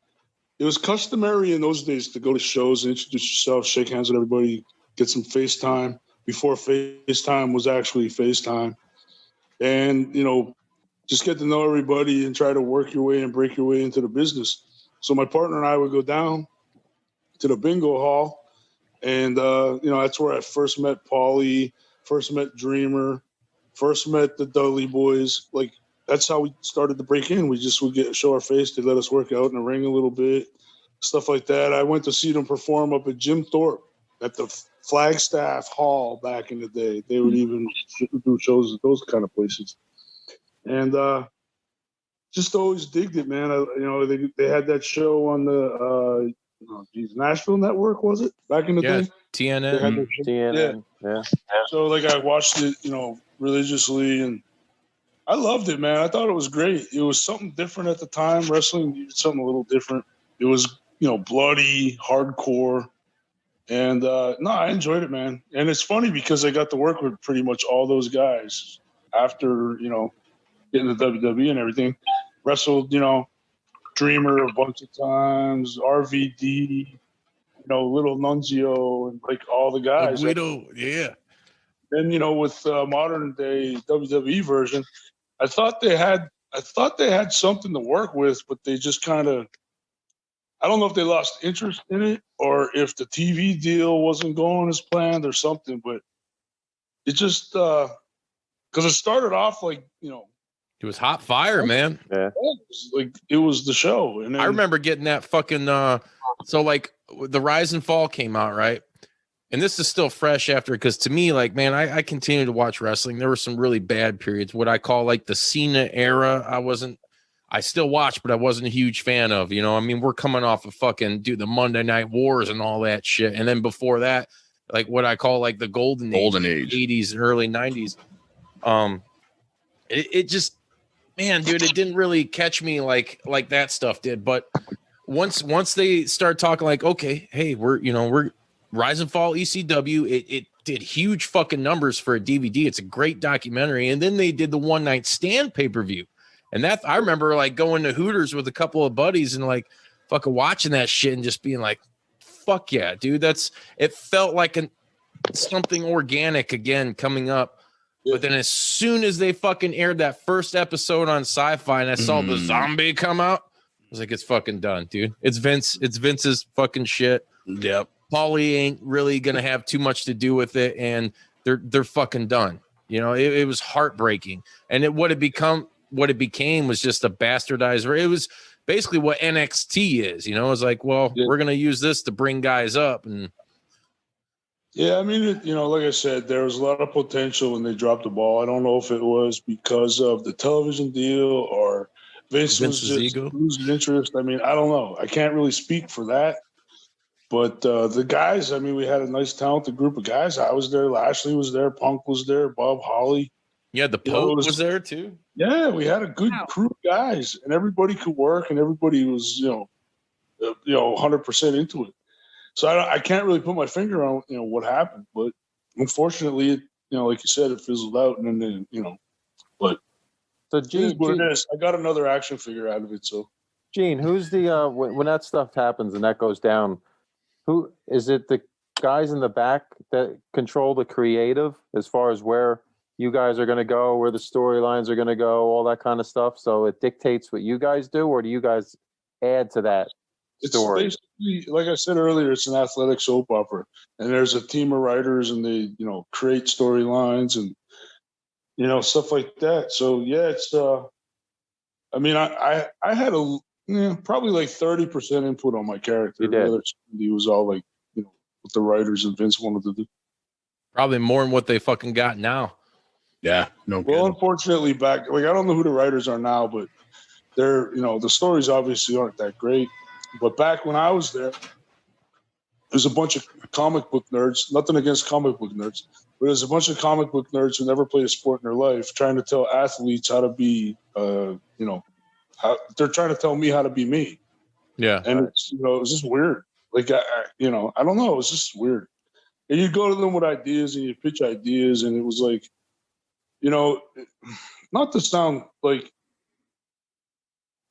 it was customary in those days to go to shows and introduce yourself, shake hands with everybody, get some FaceTime before FaceTime was actually FaceTime, and just get to know everybody and try to work your way and break your way into the business. So my partner and I would go down to the bingo hall, and that's where I first met Paulie, first met Dreamer, first met the Dudley Boys. Like that's how we started to break in. We just would show our face. They let us work out in the ring a little bit, stuff like that. I went to see them perform up at Jim Thorpe at the Flagstaff Hall back in the day. They would even do shows at those kind of places, and just always digged it, man. They had that show on the Nashville Network, was it back in the day? They had TNN. that show. TNN. Yeah. So like I watched it, religiously, and I loved it, man. I thought it was great. It was something different at the time. Wrestling needed something a little different. It was, bloody, hardcore. And I enjoyed it, man. And it's funny because I got to work with pretty much all those guys after, getting the WWE and everything. Wrestled, Dreamer a bunch of times, RVD, Little Nunzio, and like all the guys. Guido, yeah. Then with modern day WWE version, I thought they had something to work with, but they just kind of, I don't know if they lost interest in it or if the TV deal wasn't going as planned or something. But it just because it started off like It was hot fire, man. Yeah. it was the show, and then, I remember getting that fucking so like the Rise and Fall came out, right? And this is still fresh after, because to me, like, man, I continue to watch wrestling. There were some really bad periods, what I call like the Cena era. I still watch, but I wasn't a huge fan of, I mean, we're coming off of fucking the Monday Night Wars and all that shit. And then before that, like what I call like the golden age. 80s and early 90s. It just, man, dude, it didn't really catch me like that stuff did. But once they start talking like, okay, hey, we're Rise and Fall ECW, it did huge fucking numbers for a DVD. It's a great documentary. And then they did the One Night Stand pay-per-view. And that, I remember like going to Hooters with a couple of buddies and like fucking watching that shit and just being like, fuck yeah, dude. It felt like something organic again coming up. But then as soon as they fucking aired that first episode on Sci-Fi and I saw the zombie come out, I was like, it's fucking done, dude. It's Vince's fucking shit. Yep. Paulie ain't really gonna have too much to do with it, and they're fucking done. It was heartbreaking. And what it became was just a bastardized. It was basically what NXT is. It was like, well, we're gonna use this to bring guys up, and yeah, I mean, like I said, there was a lot of potential when they dropped the ball. I don't know if it was because of the television deal or Vince was just ego, losing interest. I mean, I don't know. I can't really speak for that. But the guys, I mean, we had a nice, talented group of guys. I was there. Lashley was there. Punk was there. Bob Holly. Yeah, the Pope was there too. Yeah, we had a good crew of guys, and everybody could work, and everybody was, 100% into it. So I can't really put my finger on, what happened. But unfortunately, like you said, it fizzled out, and then, But so Gene, what it is. I got another action figure out of it. So Gene, who's the when that stuff happens and that goes down? Who is it? The guys in the back that control the creative as far as where you guys are going to go, where the storylines are going to go, all that kind of stuff. So it dictates what you guys do, or do you guys add to that story? It's basically, like I said earlier, it's an athletic soap opera, and there's a team of writers, and they, create storylines and, stuff like that. So yeah, it's. I mean, I had probably like 30% input on my character. You did. The other 70 was all like, what the writers and Vince wanted to do. Probably more than what they fucking got now. Yeah, no. Well, Kidding. unfortunately, I don't know who the writers are now, but they're, the stories obviously aren't that great. But back when I was there, there's a bunch of comic book nerds. Nothing against comic book nerds, but there's a bunch of comic book nerds who never played a sport in their life, trying to tell athletes how to be, they're trying to tell me how to be me. Yeah. And it's, it was just weird. Like, I don't know. It was just weird. And you go to them with ideas and you pitch ideas, and it was like, not to sound like,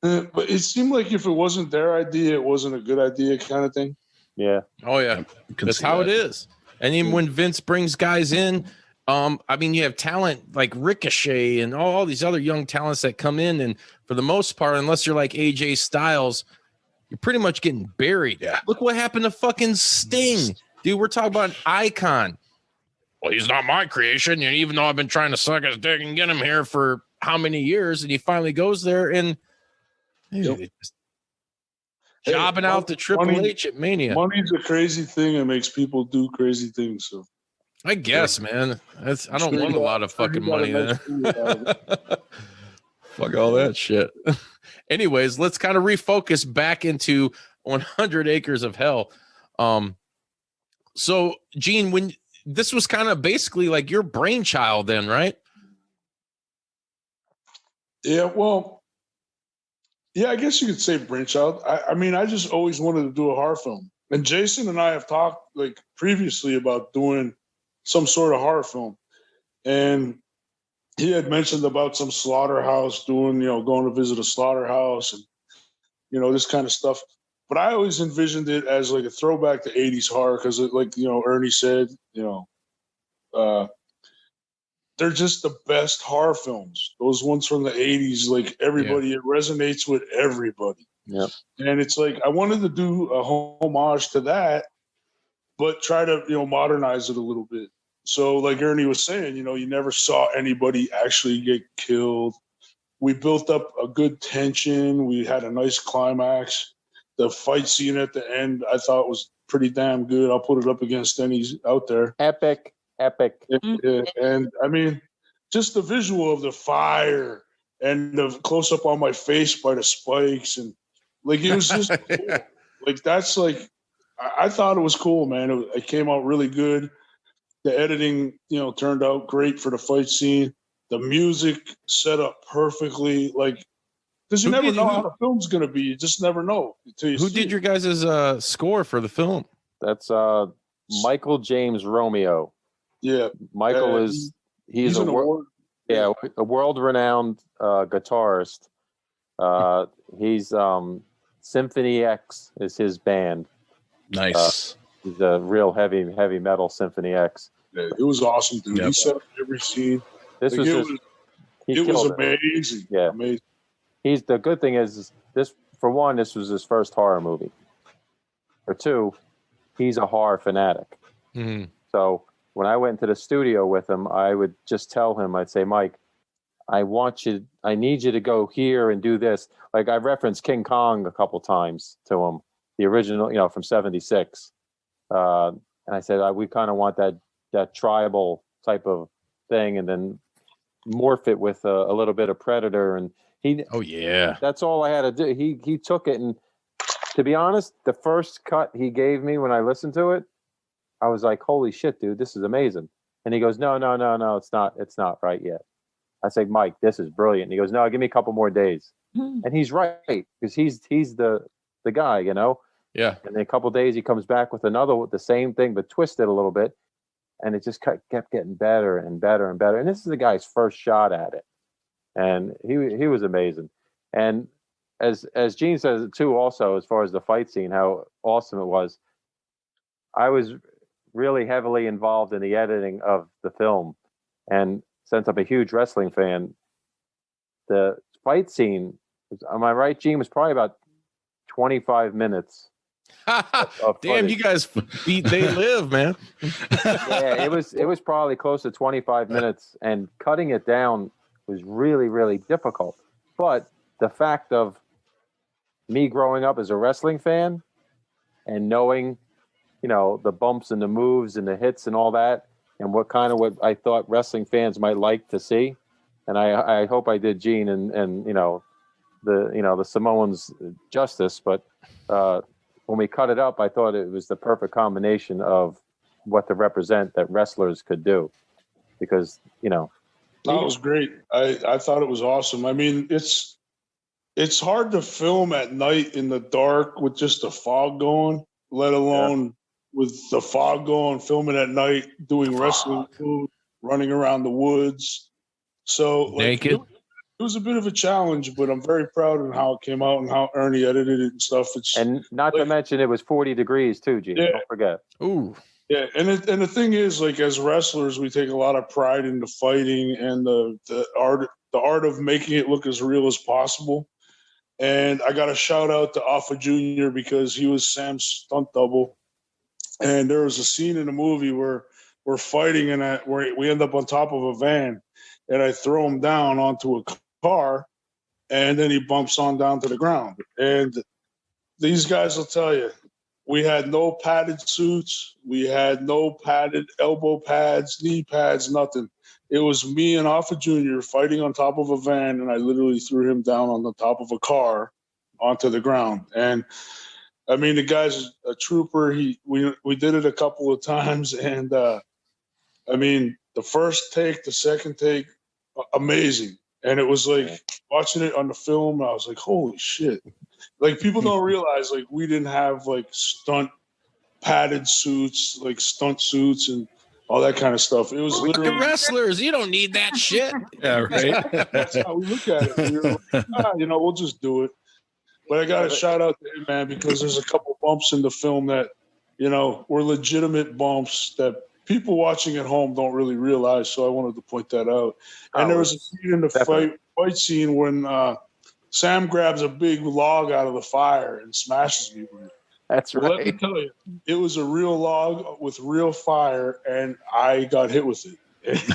but it seemed like if it wasn't their idea, it wasn't a good idea, kind of thing. Yeah. Oh yeah. That's how it is. And even when Vince brings guys in, I mean, you have talent like Ricochet and all these other young talents that come in, and for the most part, unless you're like AJ Styles, you're pretty much getting buried. Yeah. Look what happened to fucking Sting. Dude, we're talking about an icon. Well, he's not my creation, and even though I've been trying to suck his dick and get him here for how many years, and he finally goes there and jobbing out the Triple H at Mania. Money's a crazy thing and makes people do crazy things. So I guess, man. I don't want a lot of fucking money then. Fuck all that shit. Anyways, let's kind of refocus back into 100 Acres of Hell. So, Gene, when this was kind of basically like your brainchild then, right? Yeah, well, yeah, I guess you could say brainchild. I mean, I just always wanted to do a horror film. And Jason and I have talked like previously about doing some sort of horror film. And he had mentioned about some slaughterhouse doing, going to visit a slaughterhouse and, this kind of stuff. But I always envisioned it as like a throwback to 80s horror because, like, Ernie said, they're just the best horror films. Those ones from the 80s, like everybody, it resonates with everybody. Yeah. And it's like I wanted to do a homage to that, but try to, modernize it a little bit. So like Ernie was saying, you never saw anybody actually get killed. We built up a good tension. We had a nice climax. The fight scene at the end, I thought was pretty damn good. I'll put it up against any out there. Epic. And I mean, just the visual of the fire and the close up on my face by the spikes. And like, it was just cool. Like, that's like, I thought it was cool, man. It came out really good. The editing, turned out great for the fight scene. The music set up perfecally. Like, because you never know how the film's going to be. You just never know. Who did your guys' score for the film? That's Michael James Romeo. Yeah. Michael he's a world-renowned guitarist. He's Symphony X is his band. Nice. He's a real heavy metal Symphony X. Yeah, it was awesome, dude. Yep. He set up every scene. This like, it was amazing. Yeah. Amazing. The good thing is this, for one, this was his first horror movie. For two, he's a horror fanatic. Mm-hmm. So when I went into the studio with him, I would just tell him, I'd say, Mike, I need you to go here and do this. Like, I referenced King Kong a couple times to him, the original, from 76. And I said, we kind of want that tribal type of thing, and then morph it with a little bit of Predator. And that's all I had to do. He took it, and to be honest, the first cut he gave me when I listened to it, I was like, holy shit, dude, this is amazing. And he goes, no, it's not right yet. I said, Mike, this is brilliant. And he goes, no, give me a couple more days. And he's right, because he's the guy, Yeah. And in a couple of days, he comes back with the same thing, but twisted a little bit. And it just kept getting better and better and better. And this is the guy's first shot at it. And he was amazing. And as Gene says too, also, as far as the fight scene, how awesome it was. I was really heavily involved in the editing of the film. And since I'm a huge wrestling fan, the fight scene, am I right, Gene, was probably about 25 minutes. Of Damn, footage. you guys they live, man. Yeah, it was probably close to 25 minutes, and cutting it down was really, really difficult. But the fact of me growing up as a wrestling fan and knowing, the bumps and the moves and the hits and all that, and what I thought wrestling fans might like to see, and I hope I did Gene and the Samoans justice. But when we cut it up, I thought it was the perfect combination of what to represent that wrestlers could do, because that was great. I thought it was awesome. I mean, it's hard to film at night in the dark with just the fog going, let alone with the fog going, filming at night, doing wrestling moves, running around the woods. So Naked. It was a bit of a challenge, but I'm very proud of how it came out and how Ernie edited it and stuff. And not to mention it was 40 degrees too, Gene. Yeah. Don't forget. Ooh. Yeah, and the thing is, as wrestlers, we take a lot of pride in the fighting and the art of making it look as real as possible. And I got a shout out to Alpha Jr. because he was Sam's stunt double. And there was a scene in the movie where we're fighting and where we end up on top of a van, and I throw him down onto a car, and then he bumps on down to the ground. And these guys will tell you, we had no padded suits, we had no padded elbow pads, knee pads, nothing. It was me and Alpha Jr. fighting on top of a van, and I literally threw him down on the top of a car onto the ground. And I mean, the guy's a trooper. We did it a couple of times, and I mean, the first take, the second take, amazing. And it was like watching it on the film, I was like, holy shit. People don't realize, we didn't have, stunt padded suits, stunt suits and all that kind of stuff. It was We're literally wrestlers. You don't need that shit. Yeah, right. that's how we look at it. We were like, we'll just do it. But I got to shout out to him, man, because there's a couple bumps in the film that, were legitimate bumps that people watching at home don't really realize. So I wanted to point that out. And there was a scene in the fight scene when Sam grabs a big log out of the fire and smashes me with it. That's right. Well, let me tell you, it was a real log with real fire, and I got hit with it.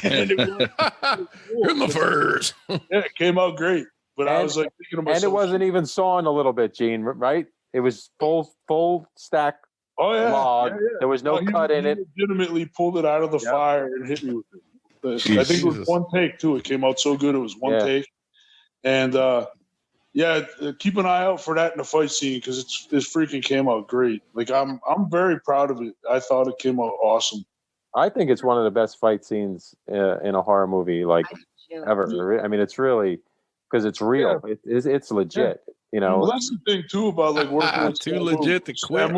And it was In the furs. Yeah, it came out great. But I was thinking to myself, and it wasn't even sawing a little bit, Gene, right? It was full stack log. Yeah. There was no cut in it. Legitimately pulled it out of the fire and hit me with it. I think it was one take too. It came out so good. It was one take. And keep an eye out for that in the fight scene because it freaking came out great. I'm very proud of it. I thought it came out awesome. I think it's one of the best fight scenes in a horror movie ever. I mean, it's really because it's real. Yeah. It's legit. Well, that's the thing too about working with too Samu. legit to quit.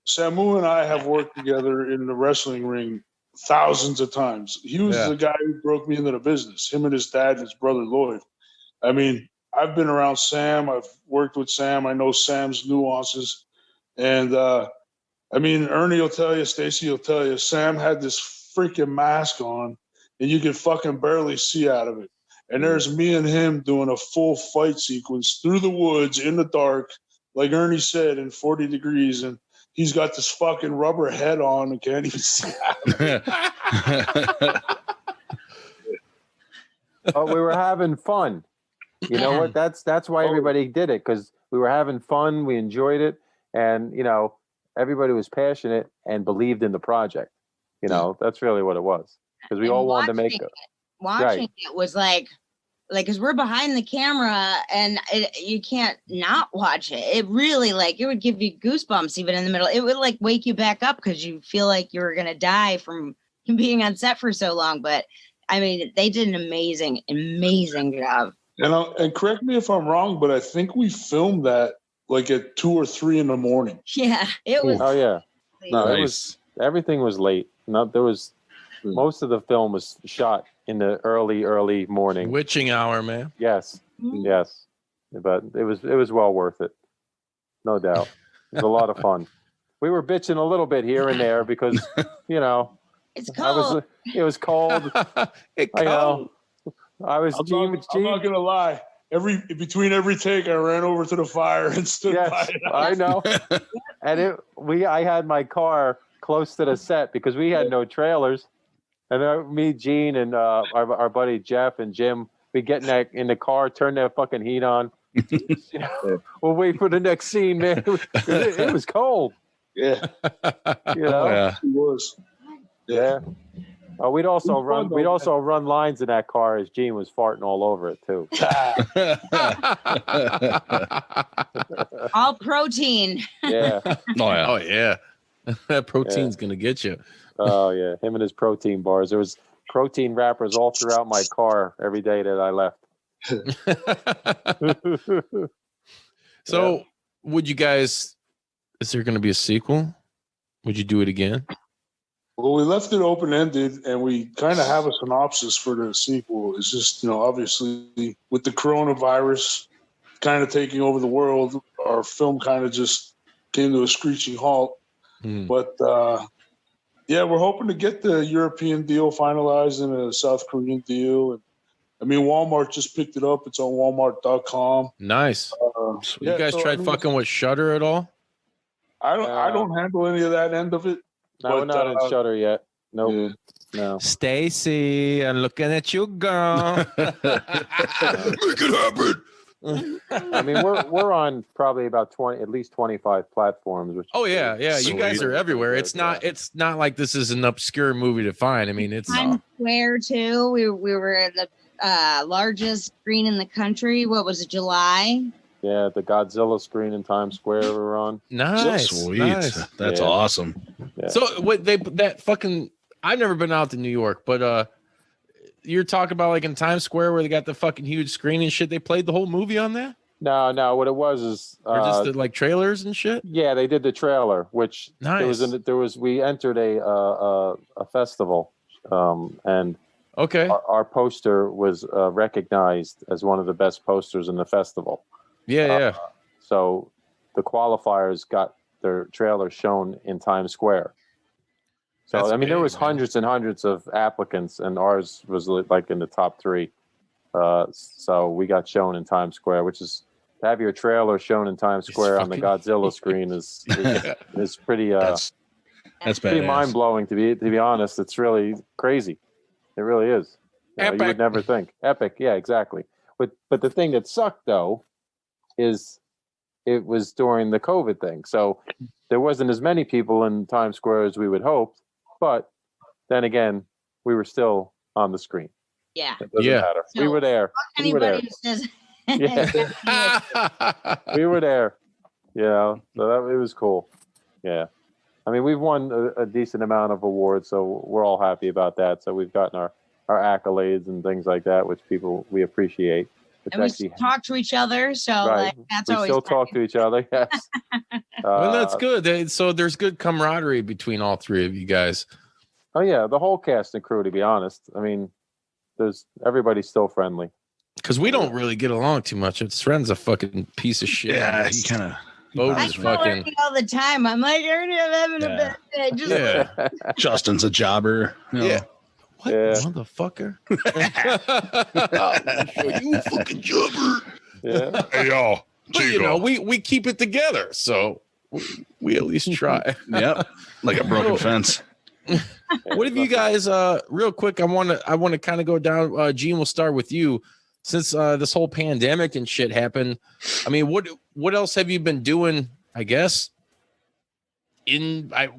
Samu and I have worked together in the wrestling ring thousands of times. He was the guy who broke me into the business. Him and his dad and his brother Lloyd. I mean, I've been around Sam. I've worked with Sam. I know Sam's nuances. And, Ernie will tell you, Stacey will tell you, Sam had this freaking mask on, and you could fucking barely see out of it. And there's me and him doing a full fight sequence through the woods in the dark, like Ernie said, in 40 degrees. And he's got this fucking rubber head on and can't even see out of it. But we were having fun. You know what? That's why everybody did it, because we were having fun. We enjoyed it. And, everybody was passionate and believed in the project. That's really what it was. Because we all wanted to make it. Watching it was because we're behind the camera and you can't not watch it. It really it would give you goosebumps even in the middle. It would wake you back up because you feel like you were going to die from being on set for so long. But I mean, they did an amazing job. And correct me if I'm wrong, but I think we filmed that at 2 or 3 in the morning. Yeah, it was. Oh yeah. No, nice. It was everything was late. Most of the film was shot in the early morning. Witching hour, man. Yes. Mhm. Yes. But it was well worth it. No doubt. It was a lot of fun. we were bitching a little bit here and there because, you know, It's cold. it was cold. It I know. cold. I was I'm not gonna lie. Between every take, I ran over to the fire and stood by Yes, it. I know. And I had my car close to the set because we had no trailers. And me, Gene, and our buddy Jeff and Jim, we get in the car, turn that fucking heat on. You know, we'll wait for the next scene, man. It was cold. Yeah, You know? Oh, yeah. it was. Yeah. We'd also It was fun, though, run lines in that car as Gene was farting all over it too. All protein. Yeah. Oh, yeah. Oh yeah, that protein's gonna get you. Oh yeah. Him and his protein bars. There was protein wrappers all throughout my car every day that I left. So, would you guys? Is there gonna be a sequel? Would you do it again? Well, we left it open ended, and we kind of have a synopsis for the sequel. It's just, obviously with the coronavirus kind of taking over the world, our film kind of just came to a screeching halt. But yeah, we're hoping to get the European deal finalized and a South Korean deal. And I mean, Walmart just picked it up. It's on Walmart.com. Nice. You guys tried fucking with Shudder at all? I don't handle any of that end of it. No, we're not in Shutter yet. Nope. Yeah. No. Stacy, I'm looking at you, girl. Make it happen. I mean, we're on probably about at least 25 platforms. Which Oh yeah. You guys are everywhere. It's not like this is an obscure movie to find. I mean, it's Times Square too. We were in the largest screen in the country. What was it, July? Yeah, the Godzilla screen in Times Square we were on. nice. Sweet. Nice. That's Yeah. awesome. Yeah. So I've never been out to New York, but you're talking about like in Times Square where they got the fucking huge screen and shit. They played the whole movie on that, No. What it was is or just the, like trailers and shit. yeah, they did the trailer, which Nice. we entered a festival, and Okay. our poster was recognized as one of the best posters in the festival. Yeah. So the qualifiers got their trailer shown in Times Square. So That's I mean, there big, was man. hundreds and hundreds of applicants, and ours was like in the top 3. So we got shown in Times Square, which is to have your trailer shown in Times It's Square on the fucking- Godzilla screen is pretty That's pretty badass. mind blowing to be honest. It's really crazy. It really is. You Epic. would never think. Epic, yeah, exactly. But the thing that sucked though is it was during the COVID thing. So there wasn't as many people in Times Square as we would hope. But then again, we were still on the screen. Yeah. It doesn't Yeah. matter. We So, were there. We were there. Anybody who says Yeah. We were there. Yeah. So it was cool. Yeah. I mean, we've won a decent amount of awards, so we're all happy about that. So we've gotten our accolades and things like that, which we appreciate. Which and we actually, talk to each other, so right. like that's We always still talk to each other. Yes. Well, that's good. So there's good camaraderie between all three of you guys. Oh yeah, the whole cast and crew. To be honest, I mean, everybody's still friendly. Because we don't really get along too much. Sren's a fucking piece of shit. Yeah, he kind of. Bodie's I bothers me. tell fucking- Ernie all the time. I'm like, Ernie, I'm having a bad day. Just Yeah. Justin's a jobber. you know. Yeah. What Yeah. motherfucker? I'll show you a fucking jobber. Yeah. Hey, y'all. But you know, we keep it together, so we at least try. Yep. Like a broken fence. What have you guys real quick, I want to kind of go down, Gene, we'll start with you. Since this whole pandemic and shit happened, I mean, what else have you been doing, I guess,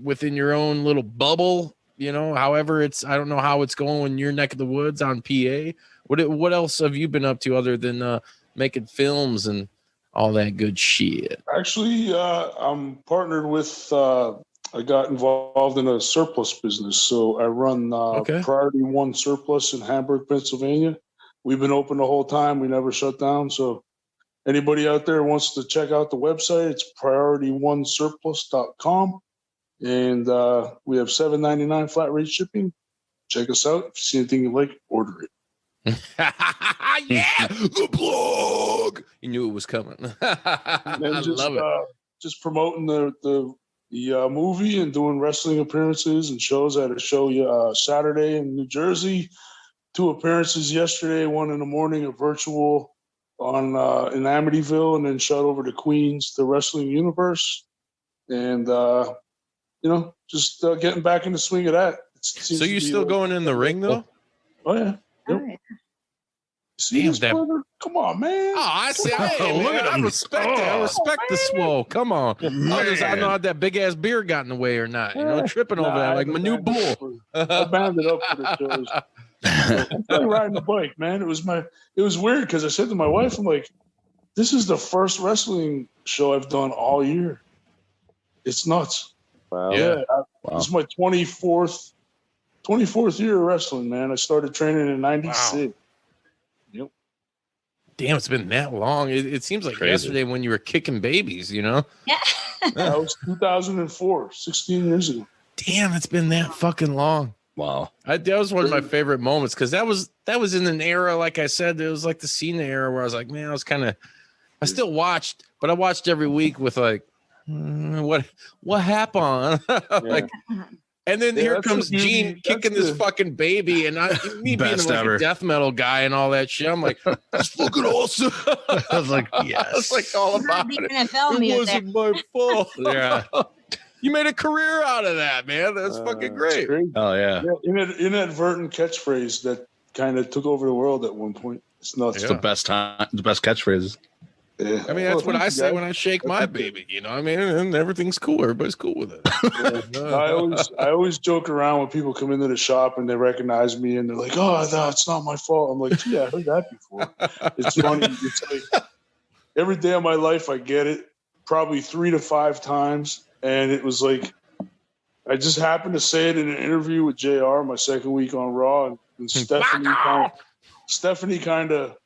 within your own little bubble, however I don't know how it's going in your neck of the woods on PA. What else have you been up to other than making films and all that good shit? Actually, I'm partnered with, I got involved in a surplus business. So I run Priority One Surplus in Hamburg, Pennsylvania. We've been open the whole time. We never shut down. So anybody out there wants to check out the website, it's PriorityOneSurplus.com. And we have $7.99 flat rate shipping. Check us out. If you see anything you like, order it. Yeah, the blog. You knew it was coming. And I just, love it. Just promoting the the movie and doing wrestling appearances and shows. I had a show Saturday in New Jersey, 2 appearances yesterday, 1 in the morning, a virtual on in Amityville, and then shot over to Queens, the Wrestling Universe. And, just getting back in the swing of that. So you still going in the ring though? Oh, yeah. Oh, yeah. See Damn, this that- brother? Come on, man. Oh, I see. Hey, Look man, at I him. respect it. I Oh, respect the swole. Come on. I don't know Man. if that big ass beer got in the way or not. Tripping over Nah, that I like my haven't new banned it bull. I banned it up for the shows. I'm still riding the bike, man. It was weird because I said to my wife, I'm like, this is the first wrestling show I've done all year. It's nuts. Wow. Yeah. This is my 24th year of wrestling, man. I started training in 96. Damn, it's been that long. It seems like Crazy. yesterday when you were kicking babies, Yeah. That was 2004, 16 years ago. Damn, it's been that fucking long. Wow. That was one of my favorite moments because that was in an era, like I said, it was like the Cena era where I was like, man, I still watched, but I watched every week with like, what happened? Like, and then here that's comes the beauty- Gene that's kicking this the- fucking baby, and me being Best like ever. a death metal guy and all that shit. I'm like, that's fucking awesome. I was like, yes. I was like all about The it. NFL It music. wasn't my fault. Yeah. You made a career out of that, man. That's fucking great. Great. Oh, yeah. Yeah, inadvertent catchphrase that kind of took over the world at one point. It's nuts. It's the best time, the best catchphrases. Yeah. I mean, that's what thank I you, say guys. when I shake my baby. You know what I mean? And everything's cool. Everybody's cool with it. I always joke around when people come into the shop and they recognize me and they're like, "Oh, no, it's not my fault." I'm like, "Yeah, I heard that before." It's funny. It's like every day of my life I get it, probably 3 to 5 times, and it was like I just happened to say it in an interview with JR my second week on Raw, and Stephanie kind of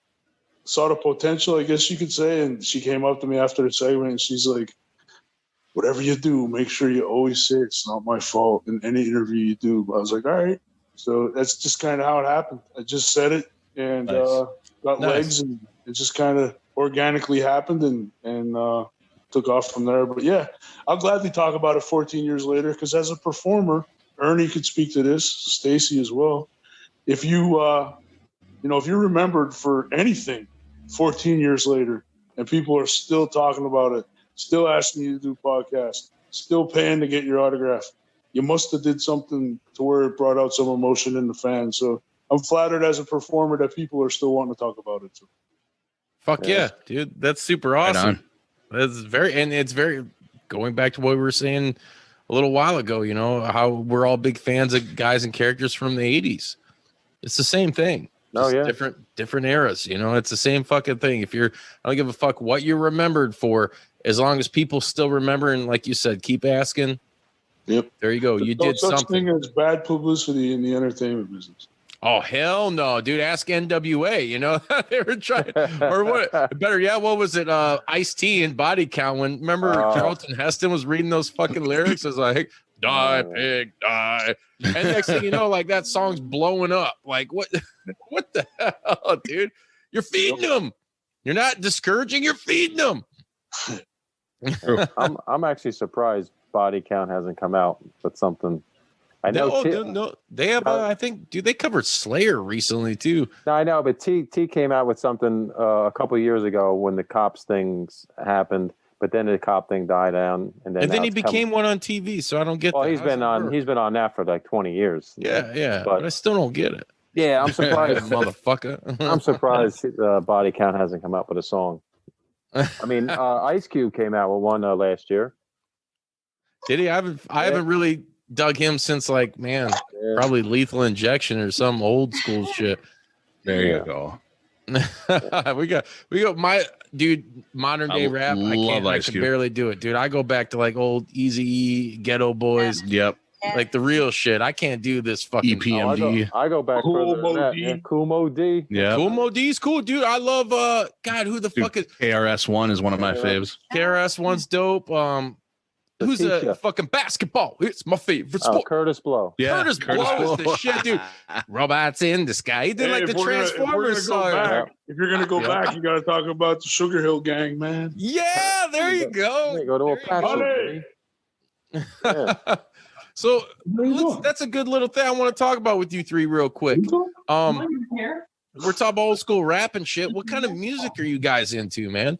saw the potential, I guess you could say, and she came up to me after the segment and she's like, whatever you do, make sure you always say it's not my fault in any interview you do. But I was like, all right. So that's just kind of how it happened. I just said it and Nice. got Nice. legs, and it just kind of organically happened and took off from there. But yeah, I'll gladly talk about it 14 years later, because as a performer, Ernie could speak to this, Stacey as well. If you, if you're remembered for anything 14 years later and people are still talking about it, still asking you to do podcasts, still paying to get your autograph, you must have did something to where it brought out some emotion in the fans. So I'm flattered as a performer that people are still wanting to talk about it too. Fuck yeah, dude. That's super Right awesome. on. It's very going back to what we were saying a little while ago, how we're all big fans of guys and characters from the 80s. It's the same thing. Oh, Just yeah. different eras, it's the same fucking thing. I don't give a fuck what you're remembered for, as long as people still remember, and like you said, keep asking. Yep. There you go. You There's no did such something. thing as bad publicity in the entertainment business. Oh hell no, dude! Ask NWA. They were trying, or what? Better yet, what was it? Ice-T and Body Count. When remember Charlton Heston was reading those fucking lyrics, it was like, "Die, pig, die," and next thing you know, like that song's blowing up. Like what? What the hell, dude? You're feeding them. You're not discouraging. You're feeding them. I'm actually surprised Body Count hasn't come out with something. I know. No, they have. I think, dude, they covered Slayer recently too. No, I know, but T came out with something a couple of years ago when the cops things happened, but then the cop thing died down, and then he became one on TV. So I don't get. Well, that. he's How's been that on. work? He's been on that for like 20 years. Yeah, but I still don't get it. Yeah, I'm surprised, motherfucker. I'm surprised Body Count hasn't come out with a song. I mean, Ice Cube came out with one last year. Did he? I haven't really dug him since probably Lethal Injection or some old school shit. There you go. we got my dude, modern day rap. I can barely do it, dude. I go back to like old Eazy-E, Ghetto Boys. Yep. Like the real shit. I can't do this fucking EPMD. I go back further than that. Yeah, Kool Mo D. Yeah. Kool Mo D's cool, dude. I love God, who the fuck is KRS-One is one of my faves. KRS-One's dope. Who's a fucking basketball? It's my favorite sport. Curtis Blow. Yeah, Curtis Blow is the shit, dude. Robots in the sky. He did like the Transformers song. If you're gonna go back, you got to talk about the Sugar Hill Gang, man. Yeah, there you go. Go to Apache. Yeah. So There you go. that's a good little thing I want to talk about with you three real quick. We're talking old school rap and shit. What kind of music are you guys into, man?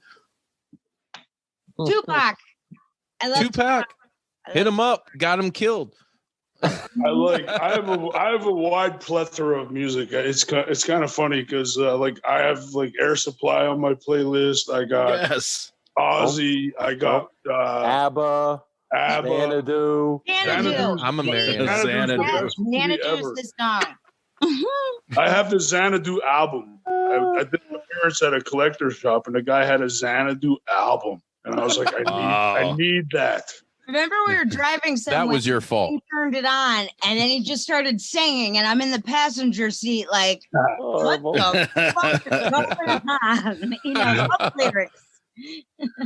Tupac. I love Tupac. Hit him up. Got him killed. I have a wide plethora of music. It's kind of funny because like I have like Air Supply on my playlist. I got Ozzy. I got ABBA. Xanadu. Xanadu. I'm a Marion. Xanadu's the song. I have the Xanadu album. I did my parents at a collector shop, and the guy had a Xanadu album, and I was like, I need that. Remember we were driving somewhere. That was your fault. He turned it on, and then he just started singing, and I'm in the passenger seat like, what the fuck is going on? You know, no lyrics.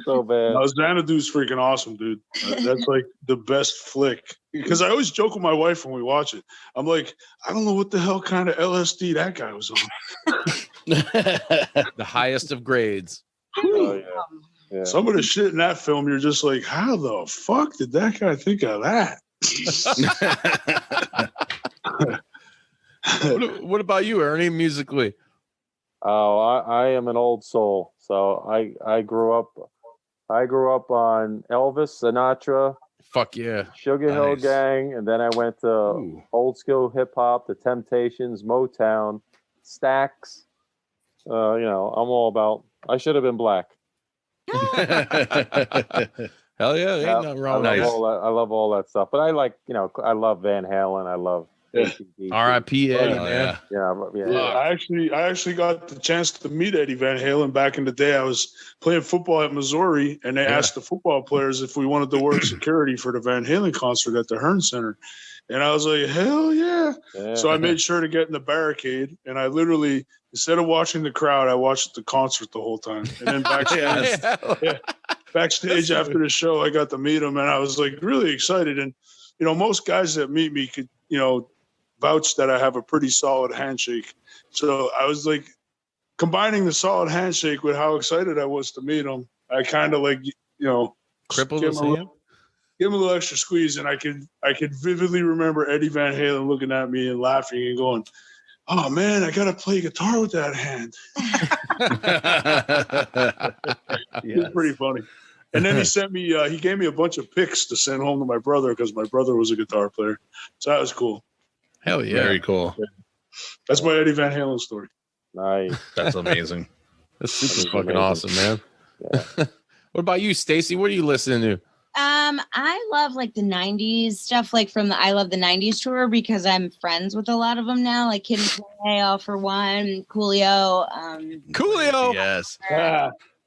So bad. No, Xanadu's freaking awesome, dude. That's like the best flick. Because I always joke with my wife when we watch it. I'm like, I don't know what the hell kind of LSD that guy was on. The highest of grades. Oh, yeah. Some of the shit in that film, you're just like, how the fuck did that guy think of that? What about you, Ernie, musically? Oh, I am an old soul. So I grew up on Elvis, Sinatra, Fuck yeah. Sugar Hill Nice. Gang, and then I went to old school hip hop, the Temptations, Motown, Stax. You know, I'm all about. I should have been black. Hell yeah, ain't nothing wrong with I that. love all that stuff. But I like, I love Van Halen. I love AC/DC. R.I.P. Eddie, Oh, man. Yeah. I actually got the chance to meet Eddie Van Halen back in the day. I was playing football at Missouri, and they asked the football players if we wanted to work security for the Van Halen concert at the Hearn Center. And I was like, hell yeah. So I made sure to get in the barricade, and I literally, instead of watching the crowd, I watched the concert the whole time. And then backstage after the show, I got to meet him, and I was like really excited. And, most guys that meet me could, vouch that I have a pretty solid handshake. So I was like combining the solid handshake with how excited I was to meet him. I kind of like, Crippled his hand? give him a little extra squeeze, and I could vividly remember Eddie Van Halen looking at me and laughing and going, "Oh man, I gotta play guitar with that hand." It was pretty funny. And then he gave me a bunch of picks to send home to my brother because my brother was a guitar player. So that was cool. Hell yeah. Very cool. That's my Eddie Van Halen story. Nice. That's amazing. That's super That is fucking amazing. awesome, man. Yeah. What about you, Stacey? What are you listening to? I love like the 90s stuff, like from the I Love the 90s tour, because I'm friends with a lot of them now, like Kid and Play, All for One, Coolio, Coolio. Yes.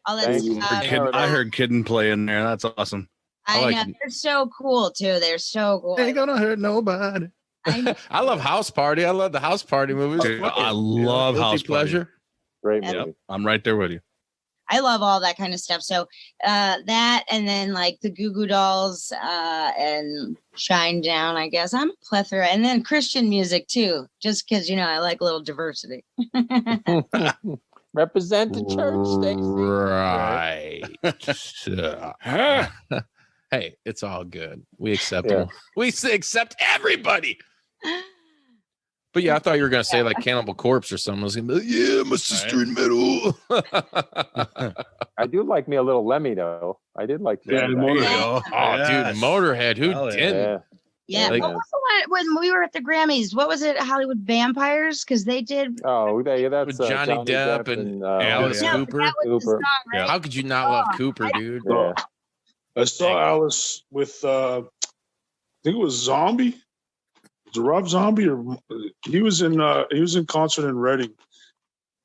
all that Thank you. stuff. I heard Kid and Play in there. That's awesome. I like know it. they're so cool too. They're so cool. Ain't gonna hurt nobody. I know. I love House Party. I love the House Party movies. Dude, Fuck it. I love Guilty House Party. Pleasure. Great Yep. movie. I'm right there with you. I love all that kind of stuff. So that, and then like the Goo Goo Dolls and Shine Down, I guess. I'm a plethora. And then Christian music too, just because, I like a little diversity. Represent the church, Stacey. Right. Hey, it's all good. We accept Yeah. them. We accept everybody. But yeah, I thought you were gonna say like Cannibal Corpse or something. I was gonna be like, yeah, my sister in metal. I do like me a little Lemmy though. I did like Yeah, Lemmy. Motorhead. Go. Oh, dude, Motorhead. Who Hell yeah. didn't? Yeah. Yeah. Like- What was the one when we were at the Grammys? What was it? Hollywood Vampires? Because they did. Oh, that's With Johnny Depp and Alice No, Cooper. that was the Cooper. song, right? How could you not love Cooper, dude? Yeah. I saw Alice with I think it was Zombie. Was it Rob Zombie, or he was in concert in Reading,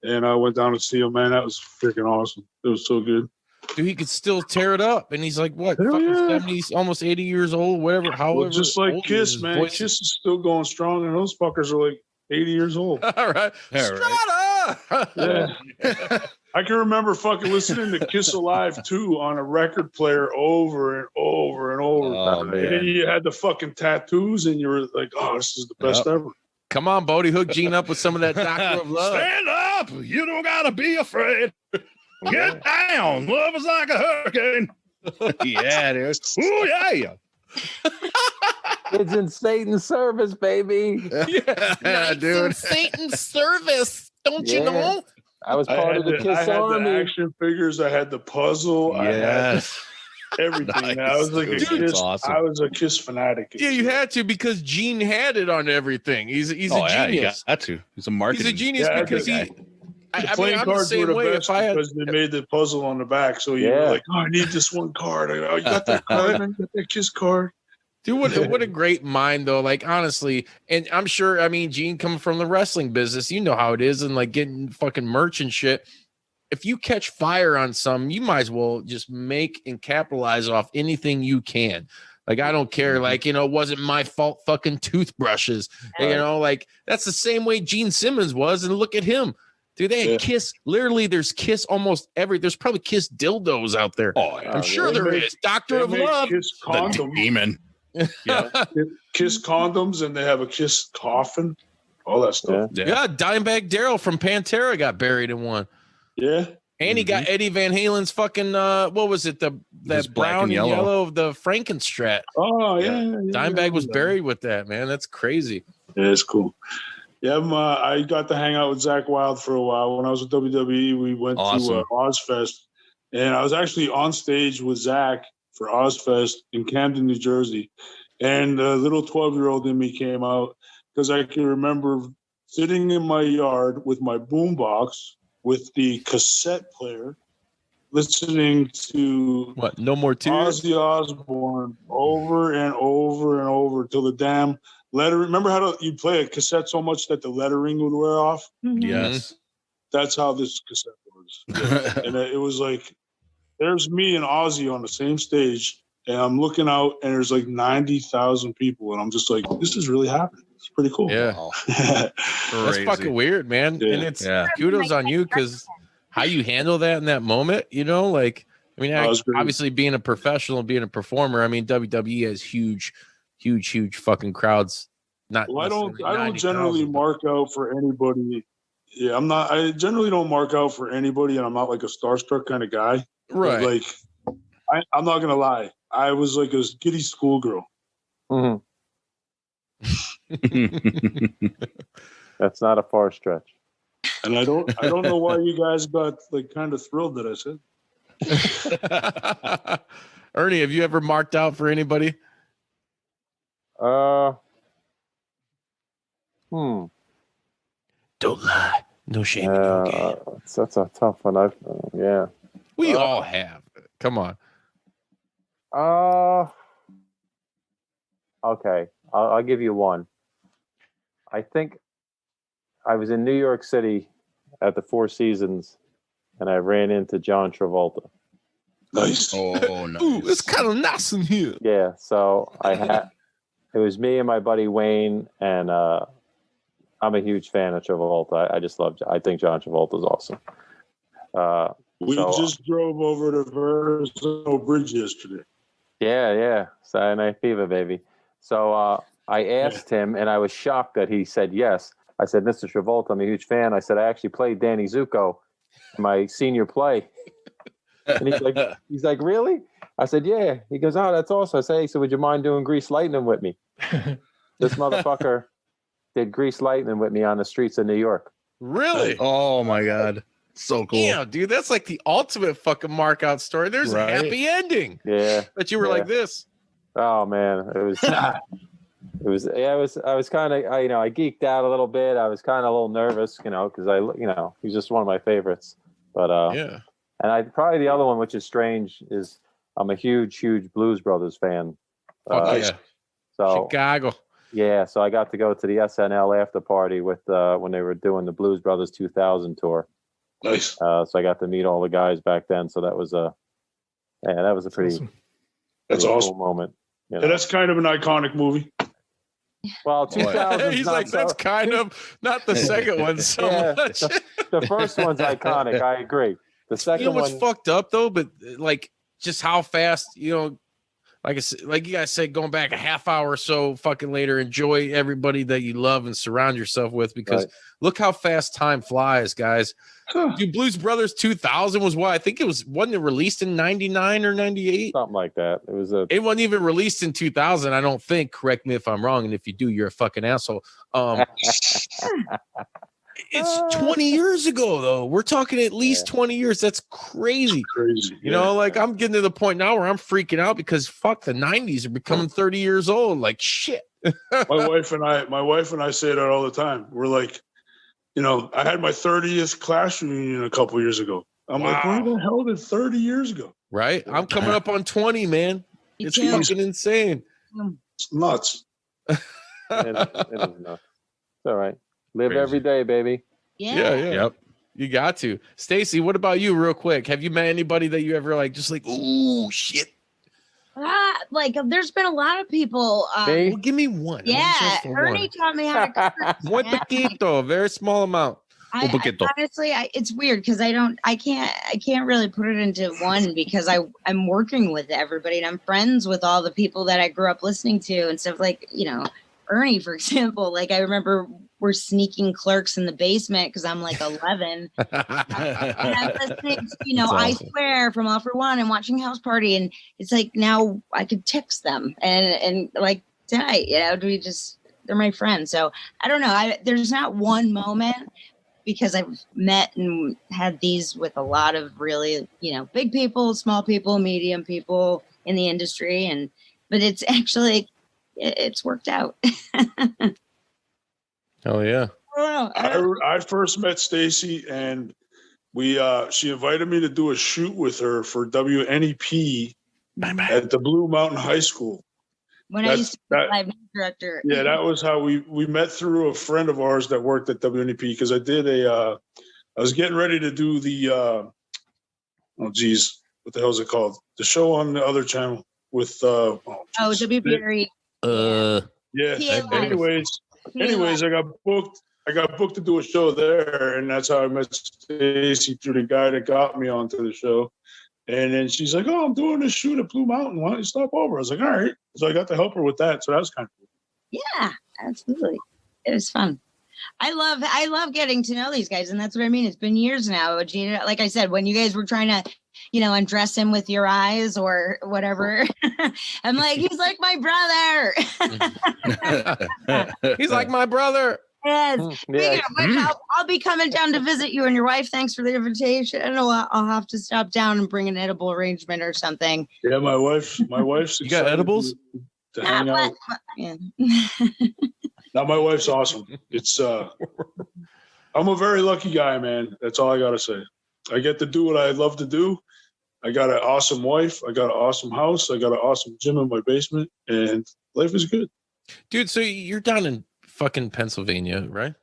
and I went down to see him. Man, that was freaking awesome. It was so good. Dude, he could still tear it up, and he's like what, Hell fucking yeah. 70s, almost 80 years old, whatever. However, Well, just like old he is, Kiss, his man. voice Kiss is still going strong, and those fuckers are like 80 years old. All right, Yeah, right. Strata! Yeah. I can remember fucking listening to Kiss Alive 2 on a record player over and over and over. Oh, And then man. you had the fucking tattoos, and you were like, "Oh, this is the best ever." Come on, Bodie, hook Gene up with some of that Doctor of Love. Stand up. You don't gotta be afraid. Get down. Love is like a hurricane. Yeah, dude. Ooh, yeah. It's in Satan's service, baby. Yeah, dude. Satan's service. Don't you Yeah. know? I was part of the I Kiss had the Army. action figures. I had the puzzle. I had Yes. everything. Nice, I was like dude. a Kiss. That's awesome. I was a Kiss fanatic. Yeah, you had to because Gene had it on everything. He's a Yeah, you genius. got to. He's a He's marketing. a genius Yeah, because guy. he. The I mean, playing I'm the cards were same the way. best If I had, because they made the puzzle on the back. So you Yeah. were like, oh, I need this one card. Oh, you got that card? You got that Kiss card? dude, what a great mind though. Like honestly, and I'm sure. I mean, Gene coming from the wrestling business, you know how it is, and like getting fucking merch and shit. If you catch fire on some, you might as well just make and capitalize off anything you can. Like, I don't care. Like, it wasn't my fault fucking toothbrushes. Right. Like that's the same way Gene Simmons was. And look at him. Dude, they had Yeah. Kiss. Literally, there's Kiss almost there's probably Kiss dildos out there. Oh, yeah. I'm sure they there make- is. Doctor They of make Love. Kiss The condoms. demon. Yeah. Kiss condoms, and they have a Kiss coffin. All that stuff. Yeah, Dimebag Darrell from Pantera got buried in one. Yeah. And he got Eddie Van Halen's fucking what was it? was That black brown and and yellow. yellow of the Frankenstrat. Oh, yeah. Dimebag was yeah. buried with that, man. That's crazy. Yeah, it's cool. Yeah, I got to hang out with Zach Wilde for a while. When I was with WWE, we went Awesome. to Ozfest. And I was actually on stage with Zach for Ozfest in Camden, New Jersey. And the little 12-year-old in me came out because I can remember sitting in my yard with my boombox with the cassette player, listening to What? No more tears. Ozzy Osbourne over and over and over till the damn letter. Remember how you'd play a cassette so much that the lettering would wear off? Yes. That's how this cassette was. And it was like, there's me and Ozzy on the same stage, and I'm looking out, and there's like 90,000 people, and I'm just like, this is really happening. It's pretty cool. Yeah. Wow. That's Crazy. fucking weird, man. Yeah. And it's Yeah. kudos on you because how you handle that in that moment, like, I mean, That was great. obviously being a professional, being a performer, I mean, WWE has huge fucking crowds. Not Well, I don't necessarily 90,000, generally but- mark out for anybody. Yeah, I generally don't mark out for anybody, and I'm not like a starstruck kind of guy. But, right. like, I'm not gonna lie. I was like a giddy schoolgirl. Mhm. That's not a far stretch. And I don't know why you guys got like kind of thrilled that I said. Ernie, have you ever marked out for anybody? Don't lie. No shame in your game. That's a tough one. Yeah. We all have. Come on. Okay. I'll give you one. I think I was in New York City at the Four Seasons, and I ran into John Travolta. Nice. Oh, nice. Ooh, it's kind of nice in here. Yeah. So it was me and my buddy Wayne, and I'm a huge fan of Travolta. I think John Travolta is awesome. We So- just drove over to Verrazano Bridge yesterday. Yeah. Saturday Night Fever, baby. So I asked him, and I was shocked that he said yes. I said, Mr. Travolta, I'm a huge fan. I said, I actually played Danny Zuko in my senior play. And he's like, really? I said, yeah. He goes, oh, that's awesome. I say, hey, so would you mind doing Grease Lightning with me? This motherfucker did Grease Lightning with me on the streets of New York. Really? Oh my God. So cool. Damn, dude, that's like the ultimate fucking mark out story. There's Right. a happy ending. Yeah. But you were Yeah. like this. Oh man, I was kind of, I geeked out a little bit. I was kind of a little nervous, because he's just one of my favorites. But Yeah. and probably the other one, which is strange, is I'm a huge Blues Brothers fan. Fuck yeah. So Chicago. yeah, so I got to go to the SNL after party with when they were doing the Blues Brothers 2000 tour. Nice. So I got to meet all the guys back then. So that was a pretty, Awesome. That's pretty awesome. cool moment. Yeah, that's kind of an iconic movie. Well, 2000. He's like, that's kind of not the second one so Yeah, much. the first one's iconic. I agree. The second You know what's one, fucked up though, but like just how fast, like you guys said, going back a half hour or so fucking later, enjoy everybody that you love and surround yourself with, because look how fast time flies, guys. Dude, Blues Brothers 2000 was what? I think wasn't it released in 99 or 98? Something like that. It wasn't even released in 2000, I don't think. Correct me if I'm wrong, and if you do, you're a fucking asshole. It's 20 years ago, though. We're talking at least 20 years. That's crazy. Crazy. You know, like I'm getting to the point now where I'm freaking out because fuck, the 90s are becoming 30 years old. Like shit. my wife and I say that all the time. We're like, you know, I had my 30th class reunion a couple years ago. I'm like, where the hell did 30 years ago? Right? I'm coming up on 20, man. It's too. fucking insane. It's nuts. It is nuts. It's all right. Live every day, baby. Yeah. Yep. You got to. Stacey, what about you, real quick? Have you met anybody that you ever like just like, ooh, shit? Like there's been a lot of people. Me? Well, give me one. Yeah, Ernie taught me how to curse. Muy poquito, a very small amount. Honestly, it's weird because I can't really put it into one because I'm working with everybody and I'm friends with all the people that I grew up listening to and stuff, like, you know, Ernie, for example. Like I remember we're sneaking Clerks in the basement because I'm like 11. And I'm listening to, you know, I Swear from All for One and watching House Party, and it's like now I could text them and like tonight, you know, they're my friends. So I don't know. There's not one moment, because I've met and had these with a lot of really, you know, big people, small people, medium people in the industry, but it's actually it's worked out. Oh yeah. I first met Stacey, and she invited me to do a shoot with her for WNEP at the Blue Mountain High School. When I used to be live director. Yeah, that was how we met, through a friend of ours that worked at WNEP, because I was getting ready to do the what the hell is it called? The show on the other channel with WPRE. Anyways, I got booked to do a show there, and that's how I met Stacey, through the guy that got me onto the show. And then she's like, "Oh, I'm doing this shoot at Blue Mountain. Why don't you stop over?" I was like, "All right." So I got to help her with that. So that was kind of cool. Yeah, absolutely. It was fun. I love getting to know these guys, and that's what I mean. It's been years now. Gina, like I said, when you guys were trying to, you know, undress him with your eyes or whatever, I'm like, he's like my brother. He's like my brother. Yes. Yeah. I'll be coming down to visit you and your wife. Thanks for the invitation. I know I'll have to stop down and bring an edible arrangement or something. Yeah, my wife's. You got edibles? To hang out. Yeah. Now my wife's awesome. It's I'm a very lucky guy, man. That's all I gotta say. I get to do what I love to do. I got an awesome wife. I got an awesome house. I got an awesome gym in my basement, and life is good. Dude, so you're down in fucking Pennsylvania, right?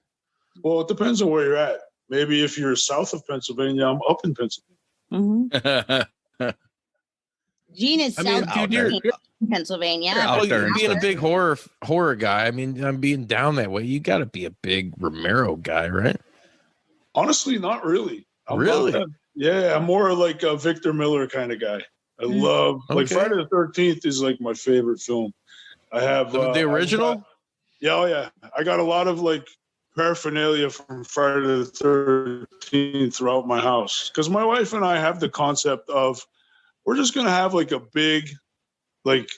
Well, it depends on where you're at. Maybe if you're south of Pennsylvania, I'm up in Pennsylvania. Mm-hmm. Gene is Pennsylvania. Being a big horror guy, I mean, I'm being down that way. You got to be a big Romero guy, right? Honestly, not really. Really? Yeah, I'm more like a Victor Miller kind of guy. I love like Friday the 13th is like my favorite film. I have the original. Yeah. I got a lot of like paraphernalia from Friday the 13th throughout my house, because my wife and I have the concept of we're just gonna have like a big like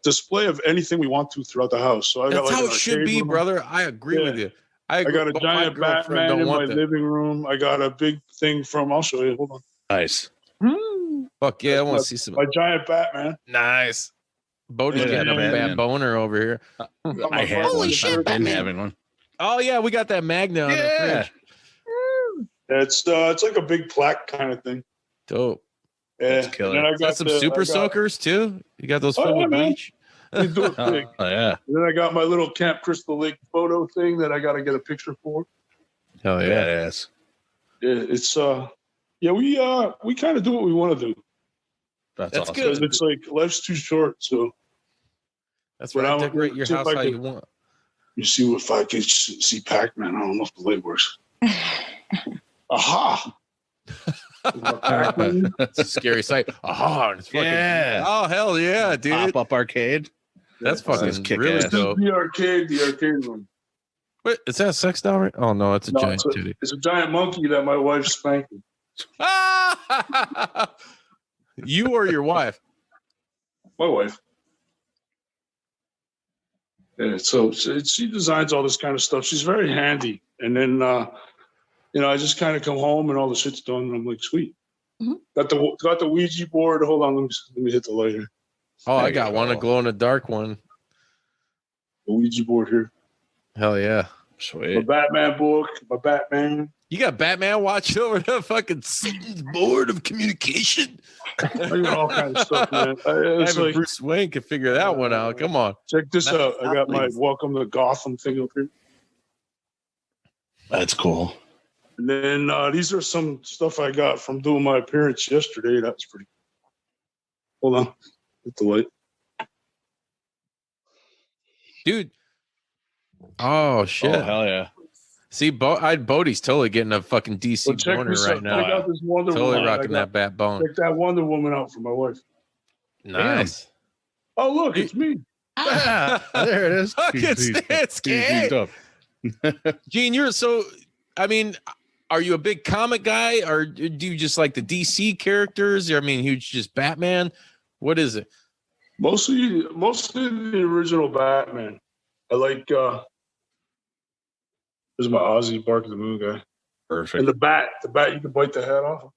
display of anything we want to throughout the house. So that's how it should be, brother. I agree with you. I got a giant Batman in my living room. I got a big thing from. I'll show you. Hold on. Nice. Fuck yeah, I want to see some. My giant Batman. Nice. Bodie's getting a bad boner over here. I had Holy one. shit, I've been having one. Oh yeah, we got that Magna on the fridge. It's like a big plaque kind of thing. Dope. Yeah. That's killer. And I got some super soakers too. You got those full of bleach. You do it big. Oh yeah. And then I got my little Camp Crystal Lake photo thing that I got to get a picture for. Oh yeah, yes. Yeah, it's we kind of do what we want to do. That's awesome. good. It's like life's too short, so that's right. Decorate your house how you want. You see if I could see Pac-Man. I don't know if the light works. Aha! Pac-Man. It's a scary sight. Oh, it's fucking, Yeah. oh hell yeah, dude. Pop-up arcade. That's That's fucking kick really ass. dope. The arcade room. Wait, is that a sex doll? Right? Oh no, it's a No, giant titty. it's a giant monkey that my wife spanked me. Ah! You or your wife? My wife. Yeah, so she designs all this kind of stuff. She's very handy. And then, I just kind of come home and all the shit's done. And I'm like, sweet. Mhm. Got the Ouija board. Hold on, let me hit the light here. Oh, There I you got one, a go. glow in the dark one. The Ouija board here. Hell yeah. My Sweet. Batman book. My Batman. You got Batman watching over the fucking Satan's board of communication. I got all kinds of stuff, man. It's Even like, Bruce Wayne can figure that one out. Come on. check this That's out. I got my nice. Welcome to Gotham thing up here. That's cool. And then these are some stuff I got from doing my appearance yesterday. That's pretty. Hold on. Hit the light. Dude. Oh shit. Oh, hell yeah. See, Bodie's totally getting a fucking Well, DC check boner this right out. now. I got this Wonder Totally Woman. rocking that bat bone. Check that Wonder Woman out for my wife. Nice. Oh, look, it's me. Yeah, there it is. Fucking Snitsky. Gene, I mean, are you a big comic guy or do you just like the DC characters? I mean, huge just Batman. What is it? Mostly the original Batman. I like this is my Ozzy Bark the Moon guy. Perfect. And the bat you can bite the head off.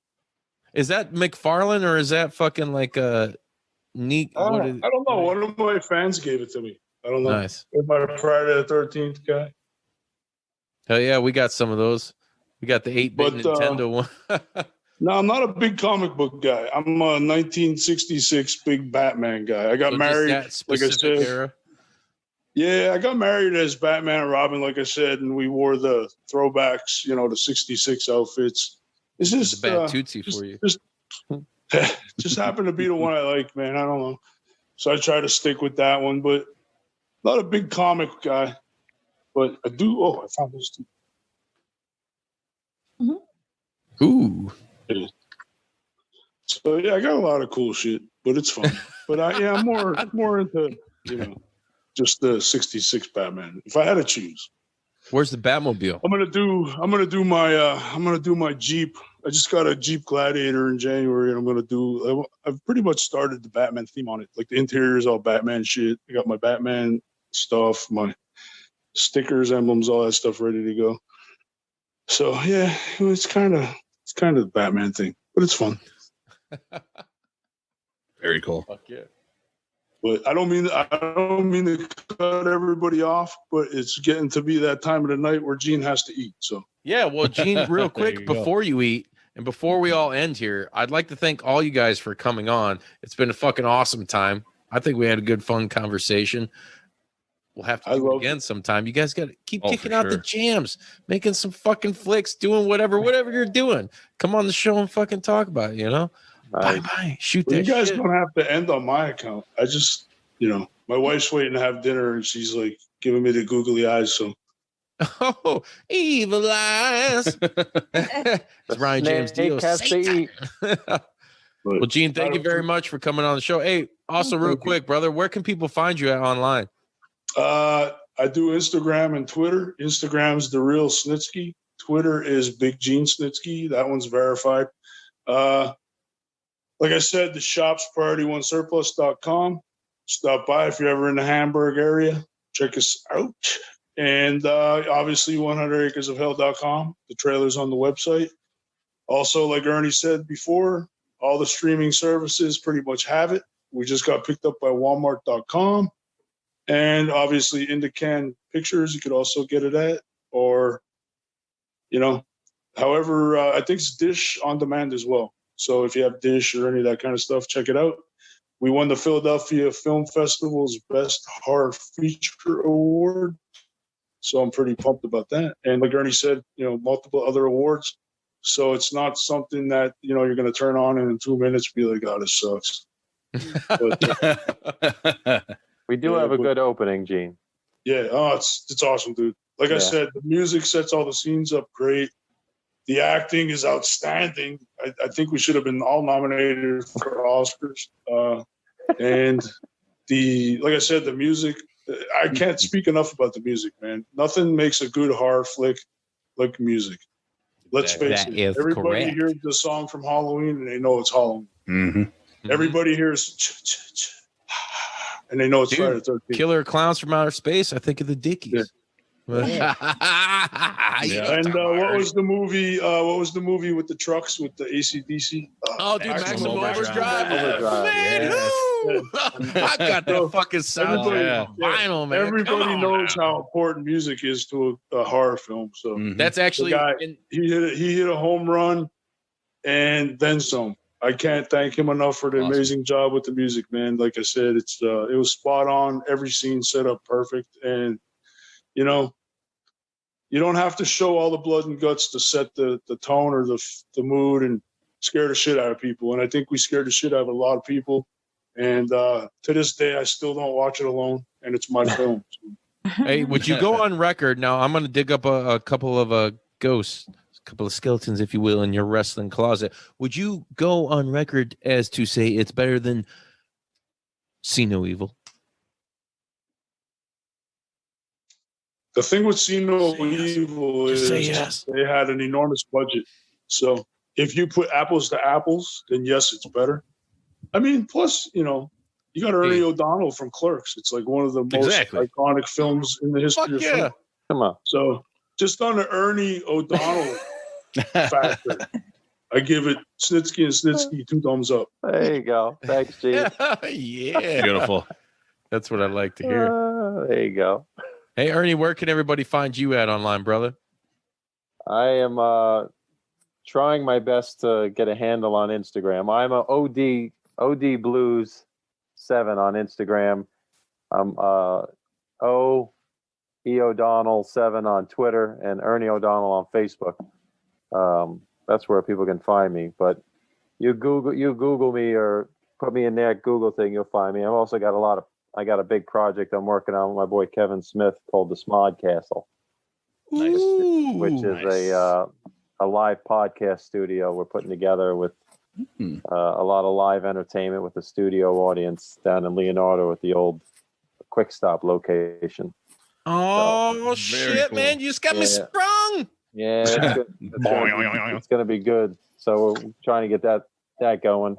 Is that McFarlane or is that fucking like a neat? I don't know. One of my fans gave it to me. I don't know. Nice. It's my Friday the 13th guy. Hell yeah, we got some of those. We got the 8-bit But, Nintendo one. No, I'm not a big comic book guy. I'm a 1966 big Batman guy. I got So just married, that like I specific said. era? Yeah, I got married as Batman and Robin, like I said, and we wore the throwbacks, the 66 outfits. It's It's just a bad Tootsie for you. just happened to be the one I like, man. I don't know. So I try to stick with that one, but not a big comic guy. But I do. Oh, I found this too. Ooh. So yeah, I got a lot of cool shit, but it's fun. But I'm more into just the '66 Batman. If I had to choose, Where's the Batmobile? I'm gonna do my Jeep. I just got a Jeep Gladiator in January, and I've pretty much started the Batman theme on it. Like the interior is all Batman shit. I got my Batman stuff, my stickers, emblems, all that stuff ready to go. So yeah, it's kind of the Batman thing, but it's fun. Very cool. Fuck yeah. But I don't mean to cut everybody off, but it's getting to be that time of the night where Gene has to eat. So Yeah, well, Gene, real There quick, you go. before you eat and before we all end here, I'd like to thank all you guys for coming on. It's been a fucking awesome time. I think we had a good, fun conversation. We'll have to I do it love again sometime. You guys got to keep Oh, kicking for out the sure. jams, making some fucking flicks, doing whatever you're doing. Come on the show and fucking talk about it, Nice. Bye. Shoot well, that you guys shit. don't have to end on my account. I just, my wife's waiting to have dinner, and she's like giving me the googly eyes. So Oh, evil eyes. It's Ryan James Dio. Snake has to eat. Well, Gene, thank you very much for coming on the show. Hey, also real quick, brother, where can people find you at online? I do Instagram and Twitter. Instagram's The Real Snitsky. Twitter is Big Gene Snitsky. That one's verified. Like I said, the shop's PriorityOneSurplus.com. Stop by if you're ever in the Hamburg area. Check us out. And obviously 100acresofhell.com. The trailer's on the website. Also, like Ernie said before, all the streaming services pretty much have it. We just got picked up by Walmart.com. And obviously Indican Pictures, you could also get it at. Or, however, I think it's Dish on demand as well. So if you have Dish or any of that kind of stuff, check it out. We won the Philadelphia Film Festival's Best Horror Feature Award. So I'm pretty pumped about that. And like Ernie said, multiple other awards. So it's not something that, you're going to turn on and in 2 minutes be like, oh, this sucks. But, We do Yeah, have a but- good opening, Gene. yeah, it's awesome, dude. Like I Yeah. said, the music sets all the scenes up great. The acting is outstanding. I think we should have been all nominated for Oscars. And like I said, the music, I can't speak enough about the music, man. Nothing makes a good horror flick like music. Let's face That it. is Everybody correct. hears the song from Halloween and they know it's Halloween. Mm-hmm. Everybody hears and they know it's Dude, Friday the 13th. Killer Clowns from Outer Space. I think of the Dickies. Yeah. And what was the movie? What was the movie with the trucks with the AC/DC? Oh, dude, Maximum Overdrive. Overdrive. Man, Yes. woo! I got that So, fucking soundtrack everybody- on vinyl, man. Everybody Come on knows now. how important music is to a horror film. So Mhm. That's actually guy- and he hit a home run and then some. I can't thank him enough for the Awesome. amazing job with the music, man. Like I said, it was spot on. Every scene set up perfect, and you know, you don't have to show all the blood and guts to set the tone or the mood and scare the shit out of people. And I think we scared the shit out of a lot of people. And to this day, I still don't watch it alone, and it's my film. hey, would you go on record now? I'm going to dig up a couple of ghosts, a couple of skeletons, if you will, in your wrestling closet. Would you go on record as to say it's better than See No Evil? The thing with See No Say yes. Evil Just is say yes. they had an enormous budget. So if you put apples to apples, then yes, it's better. I mean, plus, you know, you got Ernie Hey. O'Donnell from Clerks. It's like one of the most Exactly. iconic films in the history Fuck of yeah. film. Come on. So just on the Ernie O'Donnell factor, I give it Snitsky and Snitsky 2 thumbs up. There you go. Thanks, Gene. Yeah. Beautiful. That's what I like to hear. There you go. Hey, Ernie, where can everybody find you at online, brother? I am trying my best to get a handle on Instagram. I'm a OD Blues 7 on Instagram. I'm O E O'Donnell 7 on Twitter and Ernie O'Donnell on Facebook. That's where people can find me. But you Google me or put me in that Google thing, you'll find me. I've also got I got a big project I'm working on with my boy Kevin Smith called the Smod Castle, Nice. which is nice. a live podcast studio we're putting together with a lot of live entertainment with the studio audience down in Leonardo at the old Quick Stop location. Oh, Very shit, cool. man. You just got me Yeah. sprung. Yeah, it's gonna be good. So we're trying to get that going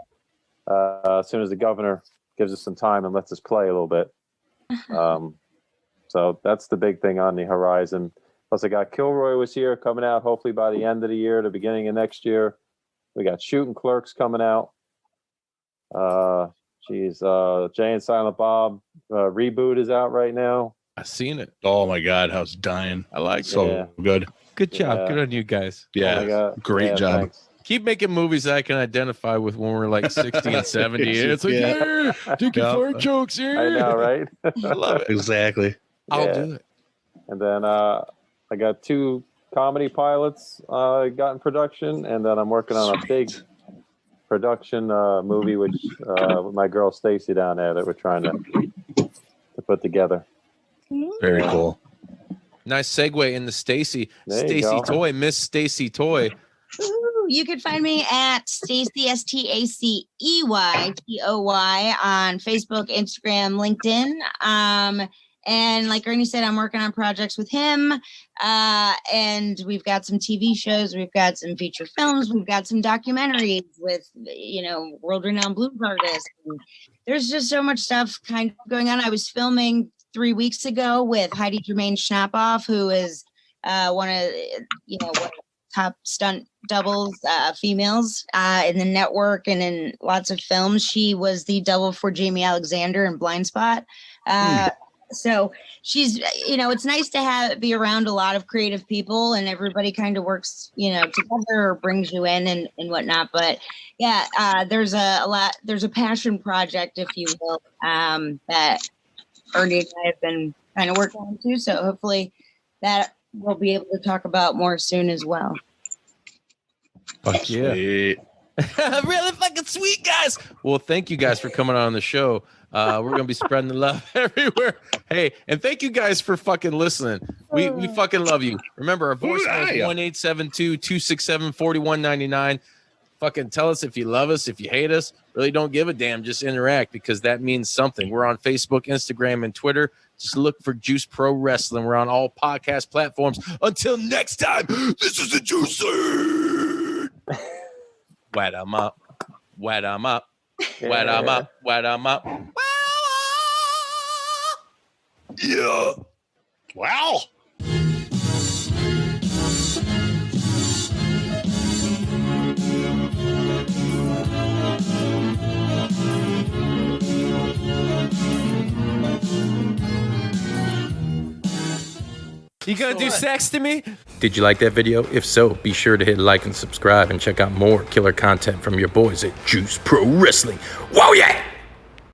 as soon as the governor gives us some time and lets us play a little bit. So that's the big thing on the horizon. Plus, I got Kilroy was here coming out hopefully by the end of the year, the beginning of next year. We got Shooting Clerks coming out. Jay and Silent Bob reboot is out right now. I seen it. Oh my God, I was dying. I like So Yeah. good. Good job. Yeah. Good on you guys. Yeah. Oh my God. Great job. Thanks. Keep making movies that I can identify with when we're like 60 and 70. It's like, Yeah. yeah, Dickie Yeah. Fart jokes here. I know, right? I love it. Exactly. I'll Yeah. do it. And then I got 2 comedy pilots got in production, and then I'm working on a big production movie with my girl Stacey down there that we're trying to put together. Very cool. Nice segue into Stacey. There you Stacey go. Toy, Miss Stacey Toy. Ooh, you can find me at Stacey Stacey Toy on Facebook, Instagram, LinkedIn. And like Ernie said, I'm working on projects with him. And we've got some TV shows, we've got some feature films, we've got some documentaries with, world-renowned blues artists. And there's just so much stuff kind of going on. I was filming 3 weeks ago with Heidi Germain Schnappoff, who is one of the top stunt doubles, females in the network and in lots of films. She was the double for Jamie Alexander in Blind Spot. So she's, it's nice to be around a lot of creative people, and everybody kind of works, together or brings you in and whatnot. But yeah, there's a passion project, if you will, that Ernie and I have been kind of working on too. So hopefully that we'll be able to talk about more soon as well. Fuck yeah. Sweet. Really fucking sweet, guys. Well, thank you guys for coming on the show. We're going to be spreading the love everywhere. Hey, and thank you guys for fucking listening. We fucking love you. Remember, our voicemail is 1-872-267-4199. Fucking tell us if you love us, if you hate us. Really don't give a damn. Just interact because that means something. We're on Facebook, Instagram, and Twitter. Just look for Juice Pro Wrestling. We're on all podcast platforms. Until next time, this is the Juicer. Wet 'em up. Wet 'em up. Wet 'em up. Wet 'em up. Yeah. Wow. You gonna do sex to me? Did you like that video? If so, be sure to hit like and subscribe and check out more killer content from your boys at Juice Pro Wrestling. Whoa, yeah!